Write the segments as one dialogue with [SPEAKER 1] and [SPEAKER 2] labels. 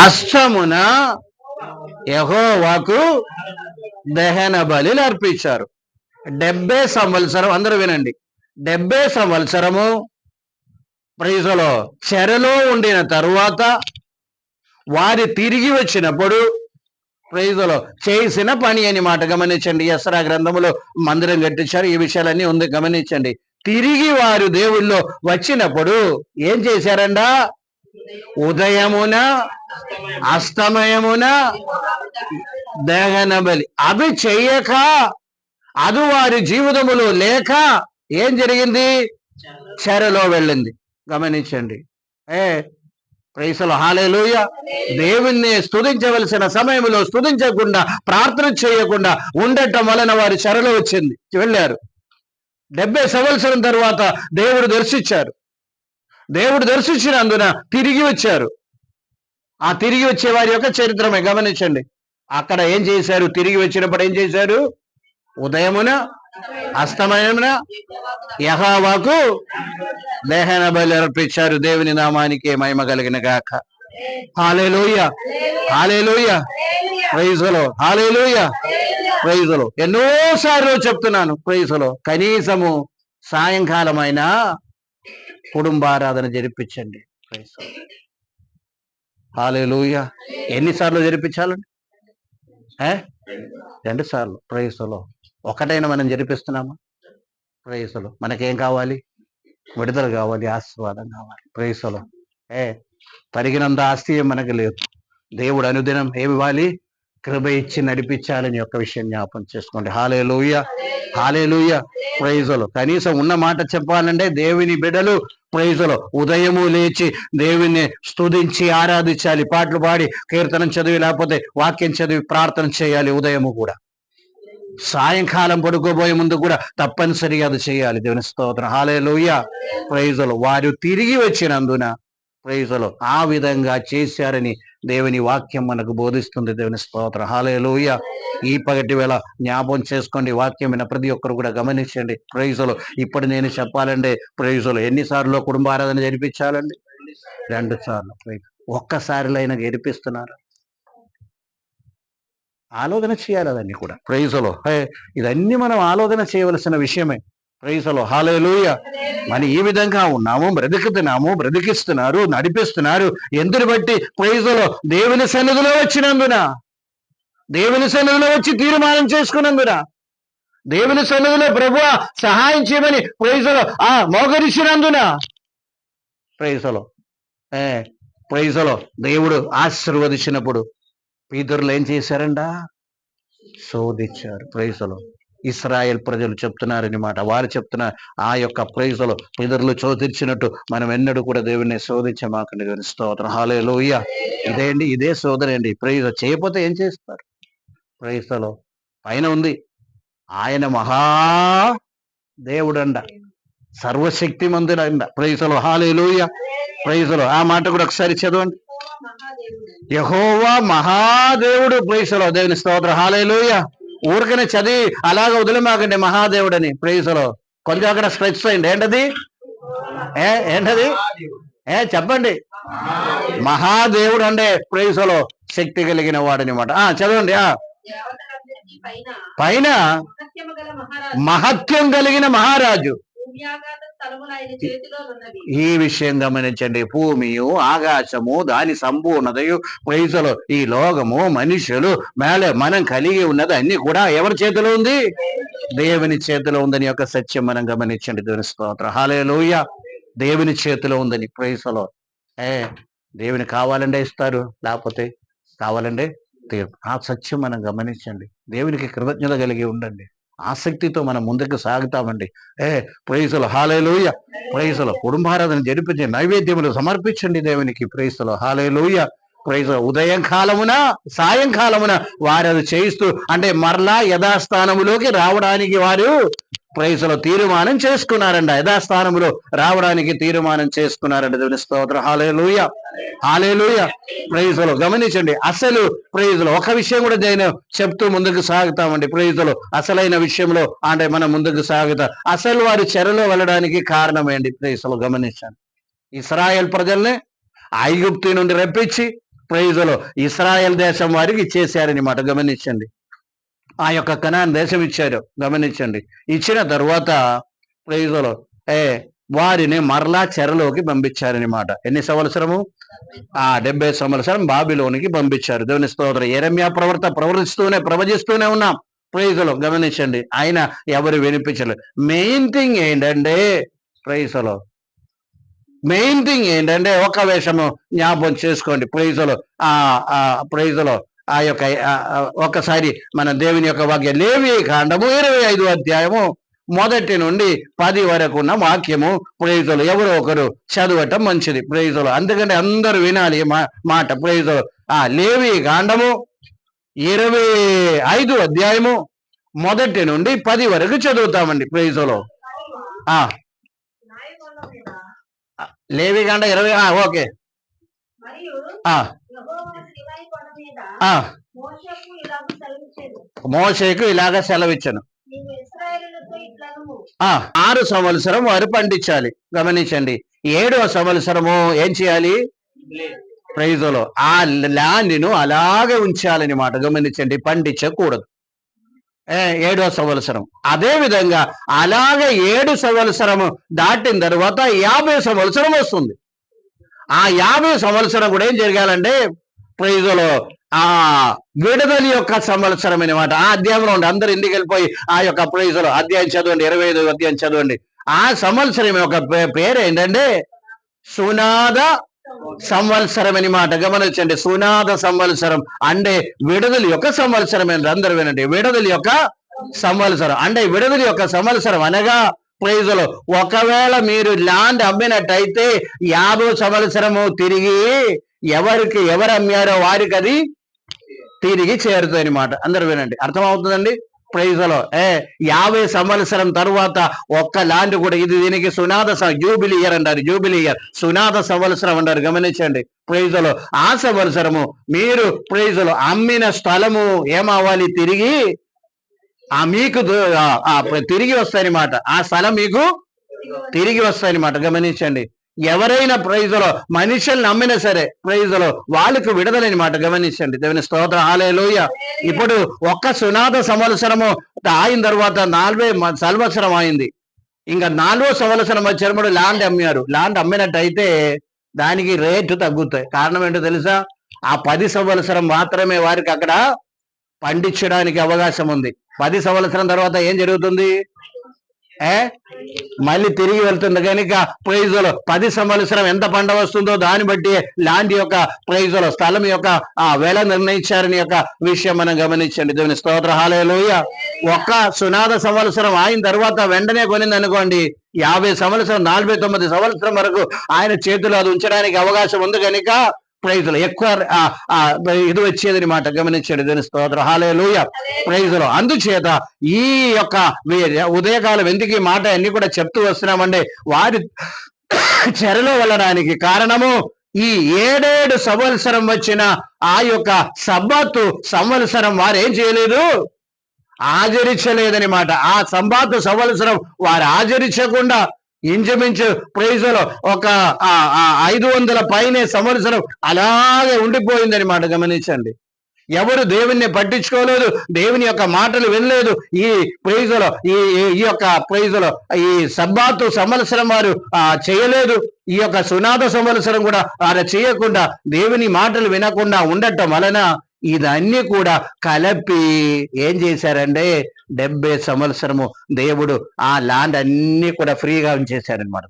[SPEAKER 1] అష్టమున యెహోవాకు దహన బలిలు అర్పించారు. 70 సంవత్సరం, అందరూ వినండి, 70 సంవత్సరము ప్రైజులో చెరలో ఉండిన తరువాత వారి తిరిగి వచ్చినప్పుడు ప్రైజులో చేసిన పని అని మాట గమనించండి. ఎస్రా గ్రంథములో మందిరం కట్టించారు, ఈ విషయాలన్నీ ఉంది గమనించండి. తిరిగి వారు దేవుల్లో వచ్చినప్పుడు ఏం చేశారంట? ఉదయమున అస్తమయమున దహన బలి. అవి చెయ్యక, అది వారి జీవితములో లేక ఏం జరిగింది? చెరలో వెళ్ళింది. గమనించండి. ప్రైసలో హల్లెలూయా. దేవుణ్ణి స్తుతించవలసిన సమయంలో స్తుతించకుండా, ప్రార్థన చేయకుండా ఉండటం వలన వారి చెరలో వచ్చింది, వెళ్ళారు. 70 సంవత్సరం తర్వాత దేవుడు దర్శించారు. దేవుడు దర్శించినందున తిరిగి వచ్చారు. ఆ తిరిగి వచ్చే వారి యొక్క చరిత్రమే గమనించండి. అక్కడ ఏం చేశారు? తిరిగి వచ్చినప్పుడు ఏం చేశారు? ఉదయమున అస్తమయమున యెహోవాకు దహన బలి అర్పించారు. దేవుని నామానికి మహిమ కలిగిన గాక. హల్లెలూయా, హల్లెలూయా, ప్రైజ్ ది లార్డ్, హల్లెలూయా, ప్రైజ్ ది లార్డ్. ఎన్నోసార్లు చెప్తున్నాను, ప్రైజ్ ది లార్డ్, కనీసము సాయంకాలమైనా కుటుంబారాధన జరిపించండి. ప్రైజ్ ది లార్డ్, హల్లెలూయా. ఎన్నిసార్లు జరిపించాలండి? 2 సార్లు. Praise the lord. ఒకటైనా మనం జరిపిస్తున్నామా? Praise the lord. మనకేం కావాలి? విడుదల కావాలి, ఆశీర్వాదం కావాలి. Praise the lord. తరిగినంత ఆస్తి మనకు లేదు. దేవుడు అనుదినం ఏమి ఇవ్వాలి? కృప ఇచ్చి నడిపించాలని యొక్క విషయం జ్ఞాపం చేసుకోండి. హల్లెలూయా, హల్లెలూయా, ప్రైజ్ ది లార్డ్. కనీసం ఉన్న మాట చెప్పాలంటే దేవుని బిడ్డలు ప్రైజ్ ది లార్డ్ ఉదయము లేచి దేవుని స్తుతించి ఆరాధించాలి. పాటలు పాడి, కీర్తనం చదివి, లేకపోతే వాక్యం చదివి ప్రార్థన చేయాలి. ఉదయము కూడా, సాయంకాలం పడుకోబోయే ముందు కూడా తప్పనిసరిగా అది చేయాలి. దేవుని స్తోత్రం, హల్లెలూయా, ప్రైజ్ ది లార్డ్. వారు తిరిగి వచ్చినందున ప్రైజ్ ది లార్డ్ ఆ విధంగా చేశారని దేవుని వాక్యం మనకు బోధిస్తుంది. దేవుని స్తోత్రం, హల్లెలూయా. ఈ పగటి వేళ జ్ఞాపం చేసుకోండి, వాక్యం విన్న ప్రతి ఒక్కరు కూడా గమనించండి. Praise the lord. ఇప్పుడు నేను చెప్పాలంటే ప్రైజ్ ది లార్డ్ ఎన్నిసార్లు కుటుంబ ఆరాధన జరిపించాలండి? 2 సార్లు. ఒక్కసారిలో అయినా జరిపిస్తున్నారు? ఆలోచన చేయాలి అదన్నీ కూడా. Praise the lord. ఇదన్నీ మనం ఆలోచన చేయవలసిన విషయమే. Praise the lord, hallelujah. మనం ఈ విధంగా ఉన్నాము, బ్రతుకుతున్నాము, బ్రతికిస్తున్నారు, నడిపిస్తున్నారు. ఎందుని బట్టి? ప్రైజ్ ది లార్డ్ దేవుని సన్నిధిలో వచ్చినందున, దేవుని సన్నిధిలో వచ్చి తీర్మానం చేసుకున్నందున, దేవుని సన్నిధిలో ప్రభువా సహాయం చేయమని ప్రైజ్ ది లార్డ్ మోకరించినందున, praise the lord. Praise the lord దేవుడు ఆశీర్వదించినప్పుడు పితరులు ఏం చేశారంట? శోధించారు. Praise the lord. ఇశ్రాయేల్ ప్రజలు చెప్తున్నారని మాట, వారు చెప్తున్నారు ఆ యొక్క ప్రైజ్ ది లార్డ్ పితరులు శోధించినట్టు మనం ఎన్నడూ కూడా దేవుడిని శోధించమాకండి. దేవుని స్తోత్రం, హల్లెలూయా. ఇదే శోధన అండి. ప్రైజ్ చేయకపోతే ఏం చేస్తారు? Praise the lord. పైన ఉంది, ఆయన మహా దేవుడండ, సర్వశక్తిమంతుడండ. ప్రైజ్ ది లార్డ్, హల్లెలూయా, ప్రైజ్ ది లార్డ్. ఆ మాట కూడా ఒకసారి చదవండి. యెహోవా మహాదేవుడు. Praise the lord. దేవుని స్తోత్రం, హల్లెలూయా. ఊరికనే చదివి అలాగ వదిలిమాకండి మహాదేవుడని. Praise the lord. కొంచెం అక్కడ స్ట్రెచ్ అయ్యండి. ఏంటది? ఏంటది? చెప్పండి. మహాదేవుడు అంటే ప్రైజ్ ది లార్డ్ శక్తి కలిగిన వాడని మాట. చదవండి. పైన మహత్యం కలిగిన మహారాజు. ఈ విషయం గమనించండి. భూమియు ఆకాశము దాని సంపూర్ణతయు, ప్రైజ్ ది లార్డ్ ఈ లోకము, మనుషులు, మేలే మనం కలిగి ఉన్నది అన్ని కూడా ఎవరి చేతిలో ఉంది? దేవుని చేతిలో ఉందని యొక్క సత్యం మనం గమనించండి. దేవుని స్తోత్రం, హల్లెలూయా. దేవుని చేతిలో ఉందని. Praise the lord. దేవుని కావాలంటే ఇస్తారు, లేకపోతే కావాలంటే తీర్పు. ఆ సత్యం మనం గమనించండి. దేవునికి కృతజ్ఞత కలిగి ఉండండి. ఆసక్తితో మనం ముందుకు సాగుతామండి. ప్రైజ్ ది లార్డ్, హల్లెలూయా, ప్రైజ్ ది లార్డ్. కుటుంబారాధన జరిపించి నైవేద్యములు సమర్పించండి దేవునికి. ప్రైజ్ ది లార్డ్, హల్లెలూయా, ప్రైజ్ ది లార్డ్. ఉదయం కాలమున సాయంకాలమున వారు అది చేయిస్తూ, అంటే మరలా యథాస్థానములోకి రావడానికి వారు ప్రైజ్ ది లార్డ్ తీర్మానం చేసుకున్నారంట. యథాస్థానములో రావడానికి తీర్మానం చేసుకున్నారంట. దేవుని స్తోత్రం, హల్లెలూయా, హల్లెలూయా, ప్రైజ్ ది లార్డ్. గమనించండి. అసలు ప్రైజ్ ది లార్డ్ ఒక విషయం కూడా నేను చెప్తూ ముందుకు సాగుతామండి. ప్రైజ్ ది లార్డ్ అసలైన విషయంలో అంటే మనం ముందుకు సాగుతాం. అసలు వారు చెరలో వెళ్ళడానికి కారణం ఏంటి? ప్రైజ్ ది లార్డ్ గమనించండి. ఇశ్రాయేల్ ప్రజల్ని ఐగుప్తు నుండి రప్పించి ప్రైజులో ఇస్రాయేల్ దేశం వారికి ఇచ్చేసారనమాట. గమనించండి. ఆ యొక్క కనాన్ దేశం ఇచ్చారు. గమనించండి. ఇచ్చిన తర్వాత ప్రైజులో వారిని మరలా చెరలోకి పంపించారనమాట. ఎన్ని సంవత్సరము? 70 సంవత్సరం బాబిలోనికి పంపించారు. దేవుని స్తోత్రం. యెరెమ్యా ప్రవచిస్తూనే ఉన్నాం. ప్రైజులో గమనించండి. ఆయన ఎవరు వినిపించలేదు. మెయిన్ థింగ్ ఏంటంటే ఒక విషయము జ్ఞాపకం చేసుకోండి. ప్రైజులో ప్రైజులో ఆ యొక్క ఒకసారి మన దేవుని యొక్క వాక్యం లేవి కాండము 25వ అధ్యాయము 1 నుండి 10 వరకు ఉన్న వాక్యము ప్రైజులు ఎవరో ఒకరు చదవటం మంచిది. ప్రైజులు అందుకంటే అందరూ వినాలి మాట. ప్రైజులు లేవి కాండము 25వ అధ్యాయము 1 నుండి 10 వరకు చదువుతామండి. ప్రైజులు లేవి కాండ 20 ఓకే. మోషేకు ఇలాగ సెలవిచ్చను. 6 సంవత్సరం వారు పండించాలి. గమనించండి. 7వ సంవత్సరము ఏం చేయాలి? ప్రైజులో ఆ ల్యాండ్ను అలాగే ఉంచాలని మాట. గమనించండి. పండించకూడదు. 7వ సంవత్సరం. అదే విధంగా అలాగే 7 సంవత్సరము దాటిన తర్వాత 50 సంవత్సరం వస్తుంది. ఆ 50 సంవత్సరం కూడా ఏం జరగాలంటే ప్రైజులో విడుదల యొక్క సంవత్సరం అనమాట. ఆ అధ్యాయంలో ఉండి అందరు ఇంటికి వెళ్ళిపోయి ఆ యొక్క ప్రైజులో అధ్యాయం చదవండి. 25వ అధ్యాయం చదవండి. ఆ సంవత్సరం యొక్క పేరు ఏంటంటే సునాద సంవత్సరం అనమాట. గమనించండి. సునాద సంవత్సరం అంటే విడుదల యొక్క సంవత్సరం ఏంటి? అందరూ వినండి. విడుదల యొక్క సంవత్సరం అంటే విడుదల యొక్క సంవత్సరం అనగా ప్రైజులో ఒకవేళ మీరు ల్యాండ్ అమ్మినట్టయితే 50 సంవత్సరము తిరిగి ఎవరు అమ్మారో వారికి అది తిరిగి చేరుతుంది అనమాట. అందరూ వినండి. అర్థమవుతుందండి. ప్రైజులో 50 సంవత్సరం తర్వాత ఒక్క ల్యాండ్ కూడా దీనికి సునాద జూబిలీ ఇయర్ అంటారు. జూబిలీ ఇయర్ సునాద సంవత్సరం అంటారు. గమనించండి. ప్రైజులో ఆ సంవత్సరము మీరు ప్రైజులో అమ్మిన స్థలము ఏమవ్వాలి? తిరిగి మీకు తిరిగి వస్తాయన్నమాట. ఆ స్థలం మీకు తిరిగి వస్తాయన్నమాట. గమనించండి. ఎవరైనా ప్రైజులో మనుషుల్ని నమ్మినా సరే ప్రైజులో వాళ్ళకు విడుదలనమాట. గమనించండి. దేవుని స్తోత్రం. హల్లెలూయా. ఇప్పుడు ఒక్క సునాద సంవత్సరము అయిన తర్వాత 40 సంవత్సరం అయింది. ఇంకా 4వ సంవత్సరం వచ్చినప్పుడు ల్యాండ్ అమ్మారు. ల్యాండ్ అమ్మినట్టయితే దానికి రేటు తగ్గుతాయి. కారణం ఏంటో తెలుసా? ఆ 10 సంవత్సరం మాత్రమే వారికి అక్కడ పండించడానికి అవకాశం ఉంది. 10 సంవత్సరం తర్వాత ఏం జరుగుతుంది? మళ్ళీ తిరిగి వెళ్తుంది. కనుక ప్రైజులో 10 సంవత్సరం ఎంత పంట వస్తుందో దాన్ని బట్టి ల్యాండ్ యొక్క ప్రైజులో స్థలం యొక్క వేళ నిర్ణయించారని యొక్క విషయం మనం గమనించండి. దేవుని స్తోత్రం. హల్లెలూయా. ఒక్క సునాద సంవత్సరం అయిన తర్వాత వెంటనే కొనింది అనుకోండి 50 సంవత్సరం 49 సంవత్సరం వరకు ఆయన చేతిలో అది ఉంచడానికి అవకాశం ఉంది. కనుక ప్రైజులో ఎక్కువ ఇది వచ్చేది అనమాట. గమనించండి. దేవుని స్తోత్రం. హల్లెలూయా. ప్రైజులో అందుచేత ఈ యొక్క ఉదయకాలం ఎందుకు ఈ మాట అన్ని కూడా చెప్తూ వస్తున్నామంటే వారి చెరలో వెళ్ళడానికి కారణము ఈ 7 సంవత్సరం వచ్చిన ఆ యొక్క సబ్బతు సంవత్సరం వారు ఏం చేయలేదు? ఆచరించలేదనమాట. ఆ సబ్బాతు సంవత్సరం వారు ఆచరించకుండా ఇంచుమించు ప్రైజులో ఒక 500 పైనే సంవత్సరం అలాగే ఉండిపోయిందనమాట. గమనించండి. ఎవరు దేవుణ్ణి పట్టించుకోలేదు. దేవుని యొక్క మాటలు వినలేదు. ఈ ప్రైజులో ఈ యొక్క ప్రైజులో ఈ సబ్బాతు సంవత్సరం వారు చేయలేదు. ఈ యొక్క సునాద సంవత్సరం కూడా వారు చేయకుండా దేవుని మాటలు వినకుండా ఉండటం వలన ఇదన్నీ కూడా కలిపి ఏం చేశారంటే 70 సంవత్సరము దేవుడు ఆ ల్యాండ్ అన్ని కూడా ఫ్రీగా ఉంచేశారనమాట.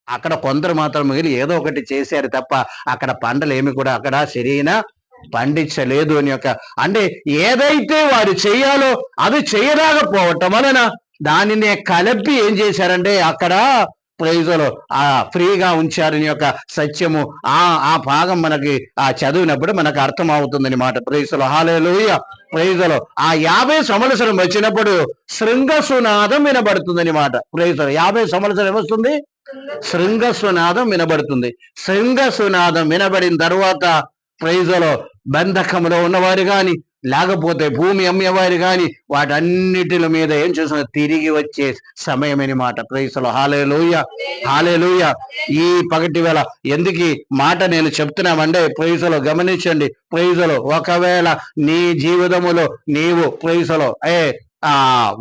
[SPEAKER 1] అక్కడ కొందరు మాత్రం మిగిలి ఏదో ఒకటి చేశారు తప్ప అక్కడ పంటలు ఏమి కూడా అక్కడ సరైన పండించలేదు అని యొక్క అంటే ఏదైతే వారు చేయాలో అది చేయలేకపోవటం వలన దానినే కలిపి ఏం చేశారంటే అక్కడ ప్రైజులో ఫ్రీగా ఉంచారని యొక్క సత్యము ఆ భాగం మనకి చదివినప్పుడు మనకు అర్థం అవుతుందని మాట. ప్రైజులో. హల్లెలూయా. ప్రైజులో 50 సంవత్సరం వచ్చినప్పుడు శృంగసునాదం వినబడుతుందని మాట. ప్రైజులో 50 సంవత్సరం ఏమొస్తుంది? శృంగసునాదం వినబడుతుంది. శృంగసునాదం వినబడిన తర్వాత ప్రైజులో బంధకంలో ఉన్నవారు కానీ లేకపోతే భూమి అమ్మేవారు కానీ వాటన్నిటిల మీద ఏం చేస్తున్నారు, తిరిగి వచ్చే సమయం అన్నమాట. ప్రైసలో హల్లెలూయా, హల్లెలూయా. ఈ పగటి వేళ ఎందుకు ఈ మాట నేను చెప్తున్నామంటే ప్రైసలో గమనించండి. ప్రైసలో ఒకవేళ నీ జీవితములో నీవు ప్రైసలో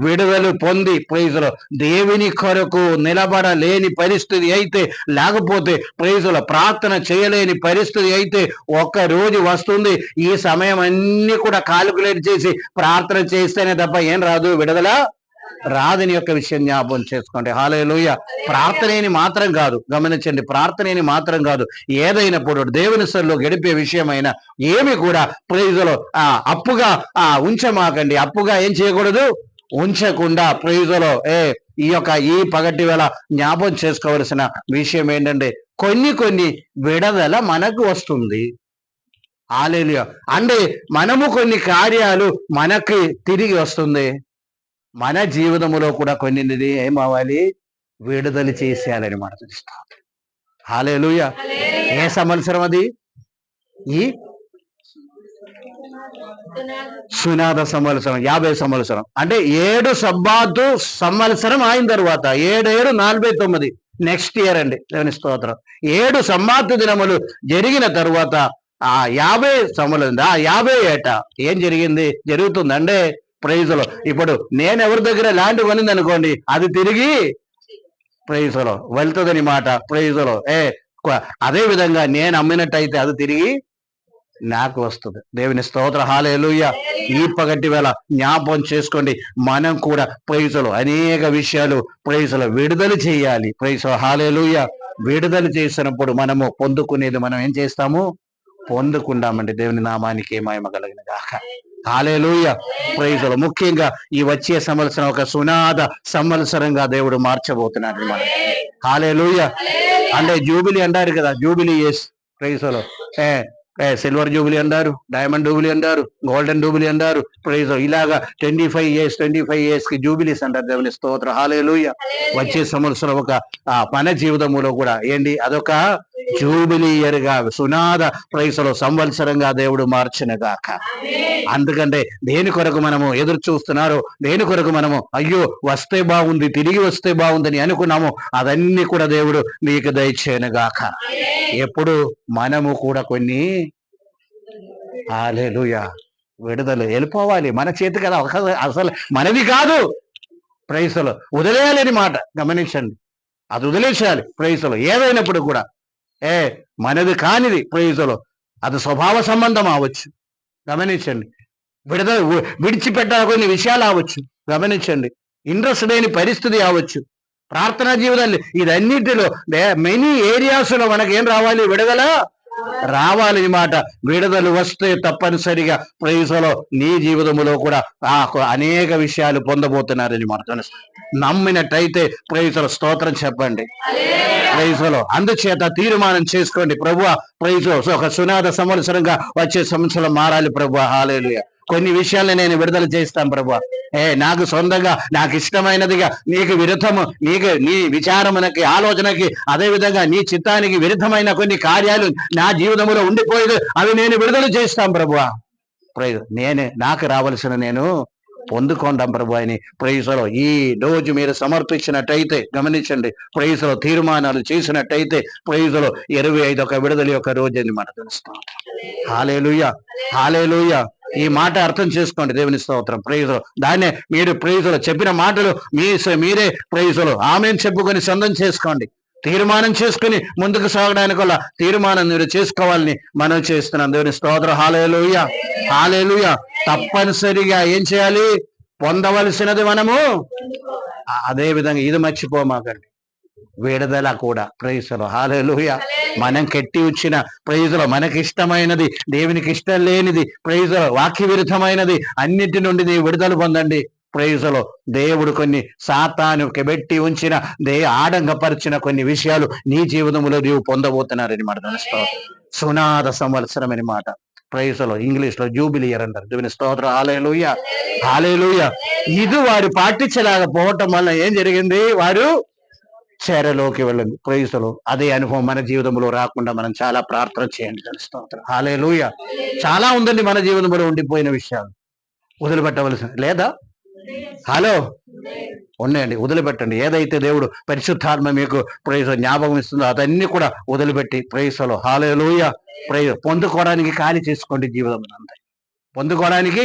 [SPEAKER 1] విడుదల పొంది ప్రైజులో దేవుని కొరకు నిలబడలేని పరిస్థితి అయితే, లేకపోతే ప్రైజులో ప్రార్థన చేయలేని పరిస్థితి అయితే ఒక్క రోజు వస్తుంది. ఈ సమయం అన్ని కూడా కాలిక్యులేట్ చేసి ప్రార్థన చేస్తేనే తప్ప ఏం రాదు, విడుదల రాదని యొక్క విషయం జ్ఞాపకం చేసుకోండి. హల్లెలూయా. ప్రార్థనని మాత్రం కాదు, గమనించండి, ప్రార్థనని మాత్రం కాదు, ఏదైనప్పుడు దేవుని సన్నిధిలో గడిపే విషయమైనా ఏమి కూడా ప్రైజులో అప్పుగా ఉంచమాకండి. అప్పుగా ఏం చేయకూడదు, ఉంచకుండా ప్రైజులో ఈ పగటి వేళ జ్ఞాపకం చేసుకోవలసిన విషయం ఏంటంటే కొన్ని విడుదల మనకు వస్తుంది. హల్లెలూయా. అంటే మనము కొన్ని కార్యాలు మనకి తిరిగి వస్తుంది. మన జీవితంలో కూడా కొన్ని ఏమవ్వాలి, విడుదల చేసేయాలని మాట తెలుస్తాం. హల్లెలూయా. ఏ సంవత్సరం అది? ఈ సునాద సంవత్సరం, 50 సంవత్సరం. అంటే 7 సబ్బాతు సంవత్సరం అయిన తర్వాత 7 7 49 నెక్స్ట్ ఇయర్ అండి. దేవుని స్తోత్రం. 7 సబ్బాతు దినములు జరిగిన తర్వాత 50 సంవత్సరం 50 ఏట ఏం జరిగింది, జరుగుతుందంటే ప్రైజులో ఇప్పుడు నేను ఎవరి దగ్గర ల్యాండ్ కొనింది అనుకోండి, అది తిరిగి ప్రైజులో వెళ్తుందని మాట. ప్రైజులో అదే విధంగా నేను అమ్మినట్టయితే అది తిరిగి నాకు వస్తుంది. దేవుని స్తోత్ర. హల్లెలూయా. ఈ పగటి వేళ జ్ఞాపకం చేసుకోండి, మనం కూడా ప్రైజులో అనేక విషయాలు ప్రైజులో విడుదల చేయాలి. ప్రైజులో హల్లెలూయా. విడుదల చేసినప్పుడు మనము పొందుకునేది మనం ఏం చేస్తాము, పొందుకుంటామండి. దేవుని నామానికి మహిమ కలుగును గాక. హల్లెలూయా. ప్రైజులో ముఖ్యంగా ఈ వచ్చే సంవత్సరం ఒక సునాద సంవత్సరంగా దేవుడు మార్చబోతున్నాడు అన్నమాట. హల్లెలూయా. అంటే జూబిలీ అంటారు కదా, జూబిలీ ఇయర్స్. ప్రైజులో సిల్వర్ జూబిలీ అంటారు, డైమండ్ జూబిలీ అంటారు, గోల్డెన్ జూబిలీ అంటారు. ప్రైజ్ ఇలాగా 25 years కి జూబిలీస్ అంటారు. దేవుని స్తోత్రం. హల్లెలూయా. వచ్చే సంవత్సరం ఒక మన జీవితంలో కూడా ఏంటి, అదొక జూబిలీ ఇయర్ గా సునాద ప్రైజులో సంవత్సరంగా దేవుడు మార్చిన గాక. అందుకంటే దేని కొరకు మనము ఎదురు చూస్తున్నారు, దేని కొరకు మనము అయ్యో వస్తే బాగుంది, తిరిగి వస్తే బాగుందని అనుకున్నాము, అదన్నీ కూడా దేవుడు నీకు దయచేయను గాక. ఎప్పుడు మనము కూడా కొన్ని హల్లెలూయా విడుదల వెళ్ళిపోవాలి. మన చేతి కదా, అసలు మనది కాదు. ప్రైజులో వదిలేయాలని మాట గమనించండి, అది వదిలేసేయాలి. ప్రైజులో ఏదైనప్పుడు కూడా మనది కానిది ప్రైజులో అది స్వభావ సంబంధం అవ్వచ్చు. గమనించండి, విడిచిపెట్టాల కొన్ని విషయాలు అవ్వచ్చు. గమనించండి, ఇంట్రెస్ట్ లేని పరిస్థితి అవ్వచ్చు. ప్రార్థనా జీవితాలు ఇదన్నిటిలో మెనీ ఏరియాస్ లో మనకి ఏం రావాలి, విడుదల రావాలి మాట. విడుదల వస్తే తప్పనిసరిగా ప్రైజులో నీ జీవితంలో కూడా అనేక విషయాలు పొందబోతున్నారని మాట. నమ్మినట్టయితే ప్రైజులో స్తోత్రం చెప్పండి. ప్రైజులో అందుచేత తీర్మానం చేసుకోండి, ప్రభువా ప్రైజు ఒక సునాద సంవత్సరంగా వచ్చే సంవత్సరం మారాలి ప్రభువా. హల్లెలూయా. కొన్ని విషయాలను నేను విడుదల చేస్తాను ప్రభువా. నాకు సొంతంగా నాకు ఇష్టమైనదిగా నీకు విరుద్ధము, నీ విచారమునకి ఆలోచనకి అదే విధంగా నీ చిత్తానికి విరుద్ధమైన కొన్ని కార్యాలు నా జీవితంలో ఉండిపోయేది, అవి నేను విడుదల చేస్తాను ప్రభువా. నాకు రావలసిన నేను పొందుకుంటాం ప్రభు అని ప్రైజులో ఈ రోజు మీరు సమర్పించినట్టయితే గమనించండి, ప్రైజులో తీర్మానాలు చేసినట్టయితే ప్రైజులో 25 ఒక విడుదల యొక్క రోజు అని మనం తెలుస్తాం. హల్లెలూయా. హల్లెలూయా. ఈ మాట అర్థం చేసుకోండి. దేవుని స్తోత్రం. ప్రైజులో దాన్నే మీరు ప్రైజులో చెప్పిన మాటలు మీరే ప్రైజులో ఆమెను చెప్పుకొని సొంతం చేసుకోండి. తీర్మానం చేసుకుని ముందుకు సాగడానికి వల్ల తీర్మానం మీరు చేసుకోవాలని మనం చేస్తున్నాం. దేవుని స్తోత్రం. హల్లెలూయా. హల్లెలూయా. తప్పనిసరిగా ఏం చేయాలి, పొందవలసినది మనము. అదే విధంగా ఇది మర్చిపోమాకండి, విడుదల కూడా. ప్రైజులో హల్లెలూయా. మనం కట్టి వచ్చిన ప్రైజులో మనకి ఇష్టమైనది, దేవునికి ఇష్టం లేనిది, ప్రైజులో వాక్య విరుద్ధమైనది అన్నిటి నుండి నీవు విడుదల పొందండి. ప్రైజులో దేవుడు కొన్ని సాతానుకి పెట్టి ఉంచిన ఆడంగపరిచిన కొన్ని విషయాలు నీ జీవితంలో నీవు పొందబోతున్నారని మాట తెలుస్తావు. సునాద సంవత్సరం అని మాట. ప్రైజులో ఇంగ్లీష్ లో జూబిలీ ఇయర్ అంటారు. దేవుని స్తోత్రం. హల్లెలూయా. హల్లెలూయా. ఇది వారు పాటించలేకపోవటం వల్ల ఏం జరిగింది, వారు చెరలోకి వెళ్ళండి. ప్రైజులు అదే అనుభవం మన జీవితంలో రాకుండా మనం చాలా ప్రార్థన చేయండి. స్తోత్రం. హల్లెలూయా. చాలా ఉందండి మన జీవితంలో ఉండిపోయిన విషయాలు వదిలిపెట్టవలసిన లేదా? హలో, ఉన్నాయండి. వదిలిపెట్టండి. ఏదైతే దేవుడు పరిశుద్ధాత్మ మీకు ప్రైజ్ జ్ఞాపకం ఇస్తుందో అదన్నీ కూడా వదిలిపెట్టి ప్రైజులు హల్లెలూయా ప్రైజ్ పొందుకోవడానికి ఖాళీ చేసుకోండి. జీవితం అంతా పొందుకోవడానికి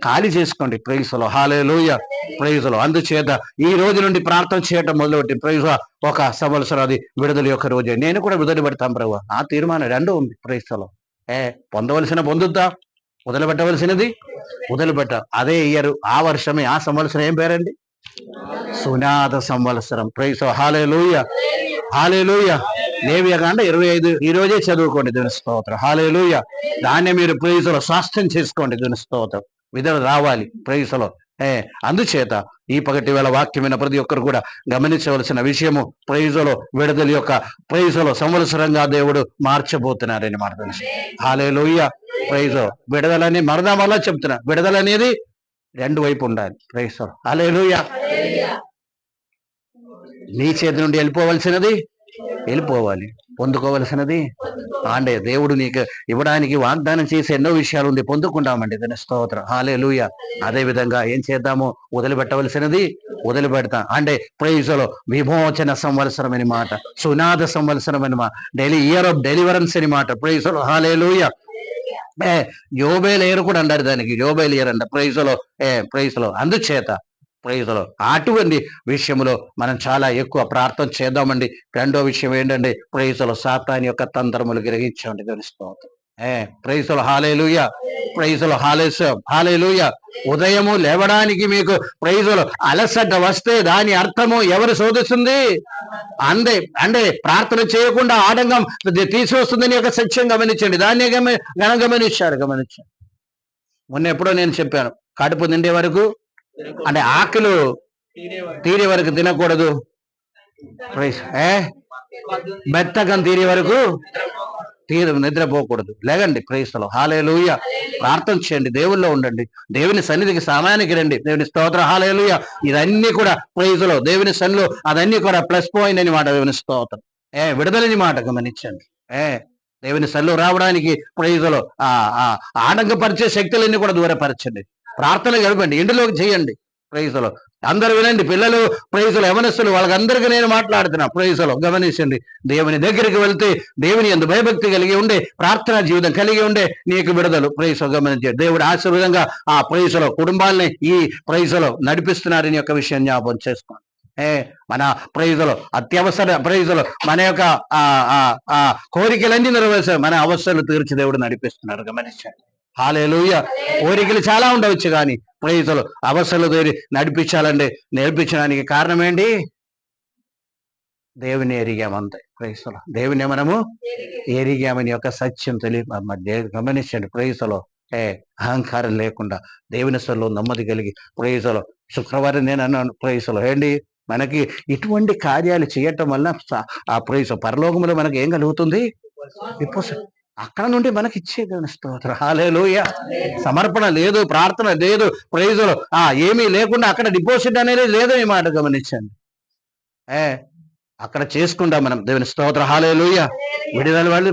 [SPEAKER 1] ఖాళీ చేసుకోండి. ప్రైజులు హల్లెలూయా ప్రైజులు. అందుచేత ఈ రోజు నుండి ప్రార్థన చేయటం మొదలుపెట్టి ప్రైజ్ ఒక సంవత్సరాది విడుదల యొక్క రోజే నేను కూడా విడుదల పెడతాం ప్రభు. ఆ తీర్మానం రెండు ఉంది. ప్రైజులు పొందవలసిన పొందుతా, వదిలిపెట్టవలసినది వదిలిపెట్ట. అదే ఇయర్, ఆ వర్షమే, ఆ సంవత్సరం ఏం పేరండి? సునాద సంవత్సరం. ప్రైజ్ హల్లెలూయా హల్లెలూయా. లేవియకాండ 25 ఈ రోజే చదువుకోండి. దేవుని స్తోత్రం. హల్లెలూయా. దాన్ని మీరు ప్రైజ్లో స్వాస్థ్యం చేసుకోండి. దేవుని స్తోత్రం. విడుదల రావాలి ప్రైజ్లో. అందుచేత ఈ పగటి వేళ వాక్యమైన ప్రతి ఒక్కరు కూడా గమనించవలసిన విషయము ప్రైజులో విడుదల యొక్క ప్రైజులో సంవత్సరంగా దేవుడు మార్చబోతున్నారని మాట తెలుసు. హల్లెలూయా. ప్రైజ్ విడుదలని మరలా చెప్తున్నా, విడుదల అనేది రెండు వైపు ఉండాలి. ప్రైజ్ హల్లెలూయా. నీ చేతి నుండి వెళ్ళిపోవలసినది వెళ్ళిపోవాలి, పొందుకోవలసినది అంటే దేవుడు నీకు ఇవ్వడానికి వాగ్దానం చేసే ఎన్నో విషయాలు ఉంది, పొందుకుంటామండి. దాని స్తోత్రం. హల్లెలూయా. అదే విధంగా ఏం చేద్దాము? వదిలిపెట్టవలసినది వదిలిపెడతాం. అంటే ప్రైజులో విమోచన సంవత్సరం అని మాట, సునాద సంవత్సరం అని మాట, ఇయర్ ఆఫ్ డెలివరెన్స్ అని మాట. ప్రైజులో హల్లెలూయా. యోబేల్ ఇయర్ కూడా అంటారు దానికి, యోబేల్ ఇయర్ అంట. ప్రైజులో అందుచేత ప్రైజులో అటువంటి విషయంలో మనం చాలా ఎక్కువ ప్రార్థన చేద్దామండి. రెండో విషయం ఏంటంటే ప్రైజులో సాతాన్ యొక్క తంత్రములు గ్రహించండి. తెలుసుకోవద్దు. ప్రైజులో హల్లెలూయా ప్రైజులో హల్లెలూయా. ఉదయము లేవడానికి మీకు ప్రైజులో అలసట వస్తే దాని అర్థము ఎవరు శోధిస్తుంది? అంటే ప్రార్థన చేయకుండా ఆటంకం తీసుకొస్తుందని ఒక సత్యం గమనించండి. దాన్ని గమనించారు. మొన్న ఎప్పుడో నేను చెప్పాను, కడుపు నిండే వరకు అంటే ఆకలి తీరే వరకు తినకూడదు. బెత్తకం తీరే వరకు నిద్రపోకూడదు. లేగండి. ప్రైస్లో హల్లెలూయా. ప్రార్థన చేయండి, దేవుల్లో ఉండండి, దేవుని సన్నిధికి సమయానికి రండి. దేవుని స్తోత్రం. హల్లెలూయా. ఇదన్నీ కూడా ప్రైజ్లో దేవుని సన్నిలో అదన్నీ కూడా ప్లస్ పాయింట్ అని మాట. దేవుని స్తోత్రం. విడుదలని మాట గమనించండి. దేవుని సన్నిలో రావడానికి ప్రైజ్లో ఆటంకపరిచే శక్తులన్నీ కూడా దూరపరచండి. ప్రార్థన గడపండి, ఇంటిలోకి చేయండి. ప్రైజ్లో అందరూ వినండి. పిల్లలు ప్రైజ్లో యవనస్తులు వాళ్ళకందరికీ నేను మాట్లాడుతున్నా. ప్రైజ్లో గమనించండి. దేవుని దగ్గరికి వెళ్తే దేవుని యందు భయభక్తి కలిగి ఉండే, ప్రార్థనా జీవితం కలిగి ఉండే నీకు విడుదల. ప్రైజ్లో గమనించండి. దేవుడు ఆశీర్వాదంగా ఆ ప్రైజ్లో కుటుంబాలని ఈ ప్రైజ్లో నడిపిస్తున్నారని యొక్క విషయం జ్ఞాపకం చేసుకోండి. మన ప్రైజులో అత్యవసర ప్రైజులో మన యొక్క కోరికలన్నీ నెరవేర్చారు, మన అవసరాలు తీర్చి దేవుడు నడిపిస్తున్నారు. గమనించండి. హల్లెలూయా. కోరికలు చాలా ఉండవచ్చు కానీ ప్రైజులు అవసరాలు తీరి నడిపించాలండి. నేర్పించడానికి కారణం ఏంటి? దేవుని ఎరిగామంతే. ప్రైజులో దేవుని మనము ఎరిగామని యొక్క సత్యం గమనించండి. ప్రైజులో అహంకారం లేకుండా దేవుని సల్లో నెమ్మది కలిగి ప్రైజులో శుక్రవారం నేను అన్నాను. ప్రైజులో ఏంటి మనకి ఇటువంటి కార్యాలు చేయటం వల్ల ఆ ప్రైజ్ పరలోకములో మనకి ఏం కలుగుతుంది? అక్కడ నుండి మనకి ఇచ్చేది. స్తోత్రం. హల్లెలూయా. సమర్పణ లేదు, ప్రార్థన లేదు, ప్రైజులు ఏమీ లేకుండా అక్కడ డిపాజిట్ అనేది లేదని మాట గమనించండి. అక్కడ చేసుకుంటాం మనం. దేవుని స్తోత్రం. హల్లెలూయా. విడుదల వాళ్ళు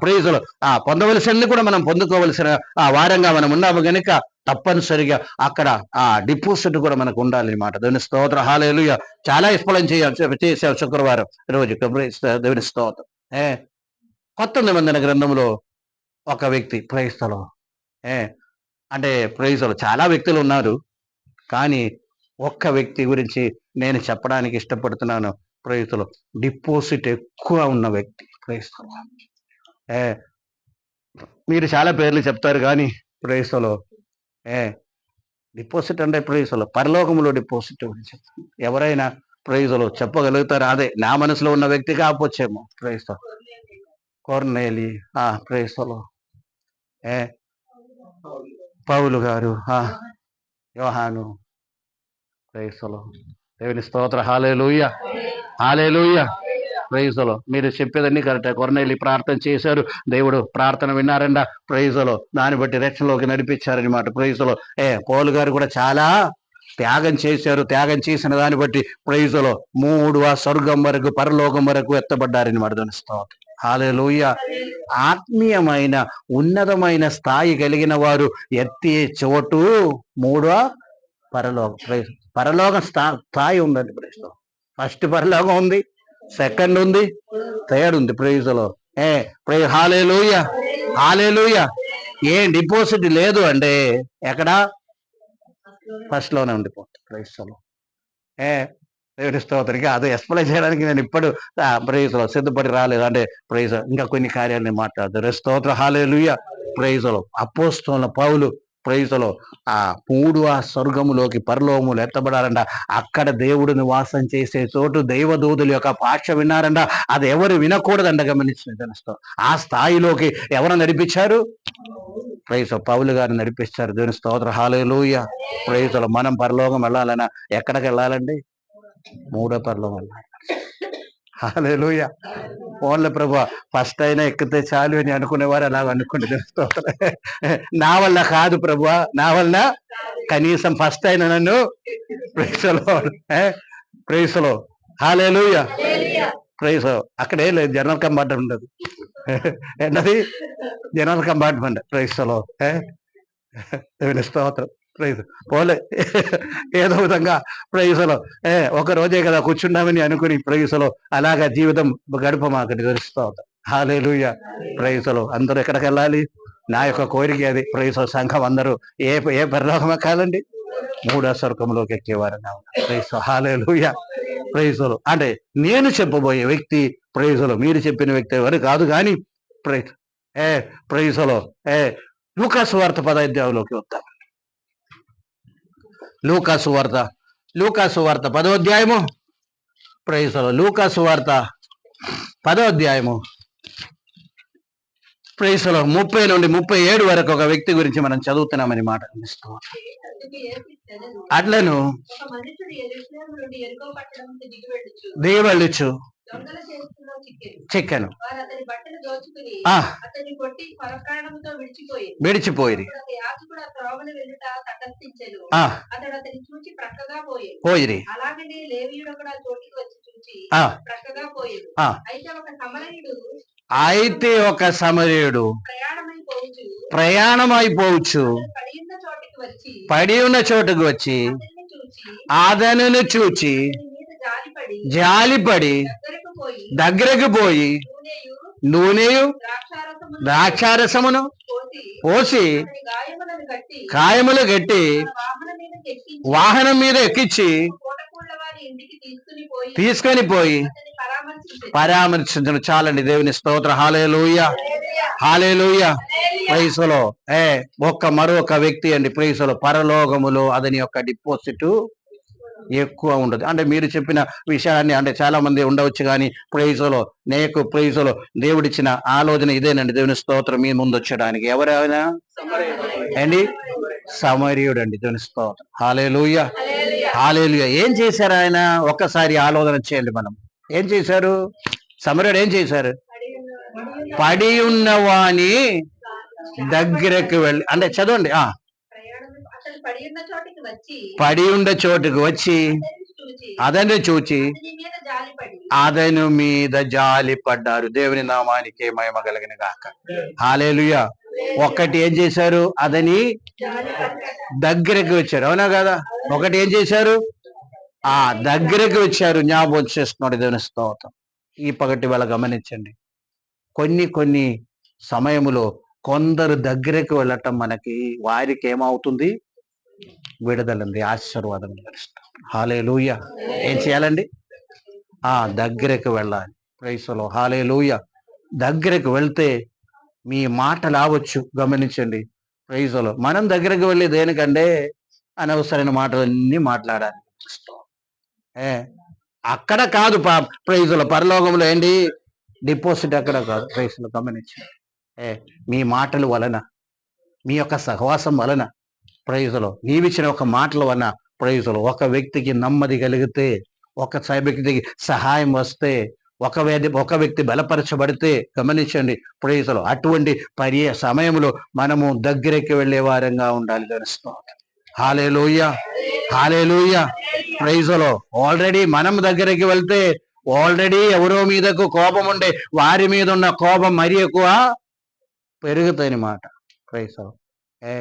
[SPEAKER 1] ప్రైజులు పొందవలసింది కూడా మనం పొందుకోవలసిన వారంగా మనం ఉన్నాము కనుక తప్పనిసరిగా అక్కడ డిపాజిట్ కూడా మనకు ఉండాలి మాట. దేవుని స్తోత్రం. హల్లెలూయా. చాలా ఎక్స్ప్లెయిన్ చేసాం శుక్రవారం రోజు. దేవుని స్తోత్రం. కొత్త నిబంధన గ్రంథంలో ఒక వ్యక్తి ప్రైస్తలో అంటే ప్రైజులు చాలా వ్యక్తులు ఉన్నారు కానీ ఒక్క వ్యక్తి గురించి నేను చెప్పడానికి ఇష్టపడుతున్నాను. ప్రైజులు డిపాజిట్ ఎక్కువ ఉన్న వ్యక్తి. ప్రైజులు మీరు చాలా పేర్లు చెప్తారు కానీ ప్రైజులు డిపాజిట్ అంటే ప్రైజులు పరలోకములో డిపాజిట్ గురించి ఎవరైనా ప్రైజులు చెప్పగలుగుతారు? అదే నా మనసులో ఉన్న వ్యక్తి కాకపోవచ్చేమో. ప్రైజులు కొర్నేలి ప్రైజులు పౌలు గారు, యోహాను. ప్రైజులు దేవుని స్తోత్రం. హల్లెలూయా. హల్లెలూయా. ప్రైజులు మీరు చెప్పేదన్నీ కరెక్టే. కొర్నేలి ప్రార్థన చేశారు, దేవుడు ప్రార్థన విన్నారంట. ప్రైజులు దాన్ని బట్టి రక్షణలోకి నడిపించారనమాట. ప్రైజులు పౌలు గారు కూడా చాలా త్యాగం చేశారు. త్యాగం చేసిన దాన్ని బట్టి ప్రైజులో 3 స్వర్గం వరకు పరలోకం వరకు ఎత్తబడ్డారని వర్ధనిస్తాం. హల్లెలూయా. ఆత్మీయమైన ఉన్నతమైన స్థాయి కలిగిన వారు ఎత్తే చోటు 3వ పరలోకం. పరలోకం స్థాయి ఉందండి ప్రైజ్లో. ఫస్ట్ పరలోకం ఉంది, సెకండ్ ఉంది, థర్డ్ ఉంది ప్రైజ్లో. హల్లెలూయా, హల్లెలూయా. డిపాజిట్ లేదు అంటే ఎక్కడ? ఫస్ట్ లోనే ఉండిపోతుంది ప్రైజ్లో. దేవుని స్తోత్రం. అది ఎక్స్ప్లెయిన్ చేయడానికి నేను ఇప్పుడు ప్రైజ్లో సిద్ధపడి రాలేదు. అంటే ప్రైజ్ ఇంకా కొన్ని కార్యాలని మాట్లాడతారు. స్తోత్ర. హల్లెలూయా. ప్రైజ్లో అపోస్తలుల పౌలు ప్రైజ్లో 3 స్వర్గములోకి పరలోకములు ఎత్తబడారంట. అక్కడ దేవుడు నివాసం చేసే చోటు దైవదూతుల యొక్క భాష విన్నారంట. అది ఎవరు వినకూడదంట. గమనించిన ఆ స్థాయిలోకి ఎవరు నడిపించారు? ప్రైజ్ పౌలు గారు నడిపిస్తారు. దేవుని స్తోత్ర. హల్లెలూయా. ప్రైజ్లో మనం పరలోకం వెళ్ళాలన్నా ఎక్కడికి వెళ్ళాలండి? 3వ పరలోకం వెళ్ళాలి. హల్లెలూయా. ఓన్లీ ప్రభా ఫస్ట్ అయినా ఎక్కితే చాలు అని అనుకునేవారు అలాగ అనుకుంటే నా వల్ల కాదు ప్రభా, నా వల్ల కనీసం ఫస్ట్ అయినా నన్ను ప్రైజ్లో. హల్లెలూయా. ప్రైజ్ అక్కడే లేదు, జనరల్ కంపార్ట్మెంట్ ఉండదు. ఏంటది? General compartment. ప్రైజ్లో దేవుని స్తోత్రం. ప్రైజ్ పోలే ఏదో విధంగా ప్రైజ్లో ఒక రోజే కదా కూర్చున్నామని అనుకుని ప్రైజ్లో అలాగా జీవితం గడపమాకండి. తెలుస్తూ ఉంటాం. హల్లెలూయా. ప్రైజ్లో అందరూ ఎక్కడికి వెళ్ళాలి? నా యొక్క కోరిక అది. ప్రైజ్ సంఘం అందరూ ఏ పరలోకం ఎక్కాలండి? 3వ స్వర్గంలోకి ఎక్కేవారన్నా. ప్రైజ్. హల్లెలూయా. ప్రైజ్లో అంటే నేను చెప్పబోయే వ్యక్తి ప్రైజ్లో మీరు చెప్పిన వ్యక్తి ఎవరు కాదు కానీ ప్రైజ్ ప్రైజ్లో లూకాసు వార్త 10వ అధ్యాయంలోకి వద్దాం. లూకాసు వార్త 10వ అధ్యాయము. ప్రైజ్లో లూకాసు వార్త 10వ అధ్యాయము ప్రైజ్లో 30 నుండి 37 వరకు ఒక వ్యక్తి గురించి మనం చదువుతున్నామని మాట అందిస్తాం. అట్లను దిగవెళ్ళచ్చు చిక్కెను విడిచిపోయి పోయిరి. అయితే ఒక సమరయుడు ప్రయాణమైపోవచ్చు పడి ఉన్న చోటుకు వచ్చి అతనిని చూచి జాలిపడి దగ్గరకు పోయి నూనెయు ద్రాక్షారసమును పోసి కాయములు గట్టి వాహనం మీద ఎక్కించి తీసుకొని పోయి పరామర్శించను. చాలండి. దేవుని స్తోత్ర. హల్లెలూయా, హల్లెలూయా. ప్రైజ్లో మరొక వ్యక్తి అండి ప్రైజ్లో పరలోకములో అతని యొక్క డిపాజిట్ ఎక్కువ ఉండదు. అంటే మీరు చెప్పిన విషయాన్ని అంటే చాలా మంది ఉండవచ్చు కానీ ప్రైజ్లో ప్రైజ్లో దేవుడిచ్చిన ఆలోచన ఇదేనండి. దేవుని స్తోత్రం మీ ముందు వచ్చడానికి ఎవరైనా అండి సమరయుడు అండి. దేవుని స్తోత్రం. హల్లెలూయా, హల్లెలూయా. ఏం చేశారు ఆయన? ఒక్కసారి ఆలోచన చేయండి. మనం ఏం చేశారు? సమరయుడు ఏం చేశారు? పడి ఉన్నవాని దగ్గరకు వెళ్ళి అంటే చదవండి. పడి ఉన్న చోటుకు వచ్చి అతన్ని చూచి అతను మీద జాలి పడ్డారు. దేవుని నామానికి మహిమ కలిగిన గాక. హల్లెలూయా. ఒకటి ఏం చేశారు? అతని దగ్గరకు వచ్చారు. అవునా కదా? ఒకటి ఏం చేశారు? దగ్గరకు వచ్చారు. జ్ఞాపకం చేస్తున్నాడు. దేవుని స్తోత్రం. ఈ పగటి వేళ గమనించండి. కొన్ని సమయములో కొందరు దగ్గరకు వెళ్ళటం మనకి వారికి ఏమవుతుంది? విడుదలండి, ఆశీర్వాదం. హల్లెలూయా. ఏం చేయాలండి? దగ్గరకు వెళ్ళాలి. ప్రైజ్లో. హల్లెలూయా. దగ్గరకు వెళ్తే మీ మాటలు రావచ్చు. గమనించండి. ప్రైజ్లో మనం దగ్గరకు వెళ్ళి దేనికంటే అనవసరమైన మాటలన్నీ మాట్లాడాలి. అక్కడ కాదు ప్రైజ్లో. పరలోకంలో ఏంటి డిపాజిట్ అక్కడ కాదు. ప్రైజ్లో గమనించండి. మీ మాటల వలన, మీ యొక్క సహవాసం వలన ప్రైజ్లో నీవిచ్చిన ఒక మాటల వలన ప్రైజ్లో ఒక వ్యక్తికి నెమ్మది కలిగితే, ఒక వ్యక్తికి సహాయం వస్తే, ఒక వ్యక్తి బలపరచబడితే గమనించండి ప్రైజ్లో అటువంటి సమయంలో మనము దగ్గరికి వెళ్ళే వారంగా ఉండాలి. తెలుస్తాం. హల్లెలూయా, హల్లెలూయా. ప్రైజ్ లో ఆల్రెడీ మనం దగ్గరికి వెళ్తే ఆల్రెడీ ఎవరో మీదకు కోపం ఉండే వారి మీద ఉన్న కోపం మరీ ఎక్కువ పెరుగుతాయి అన్నమాట. ప్రైజ్ లో ఏ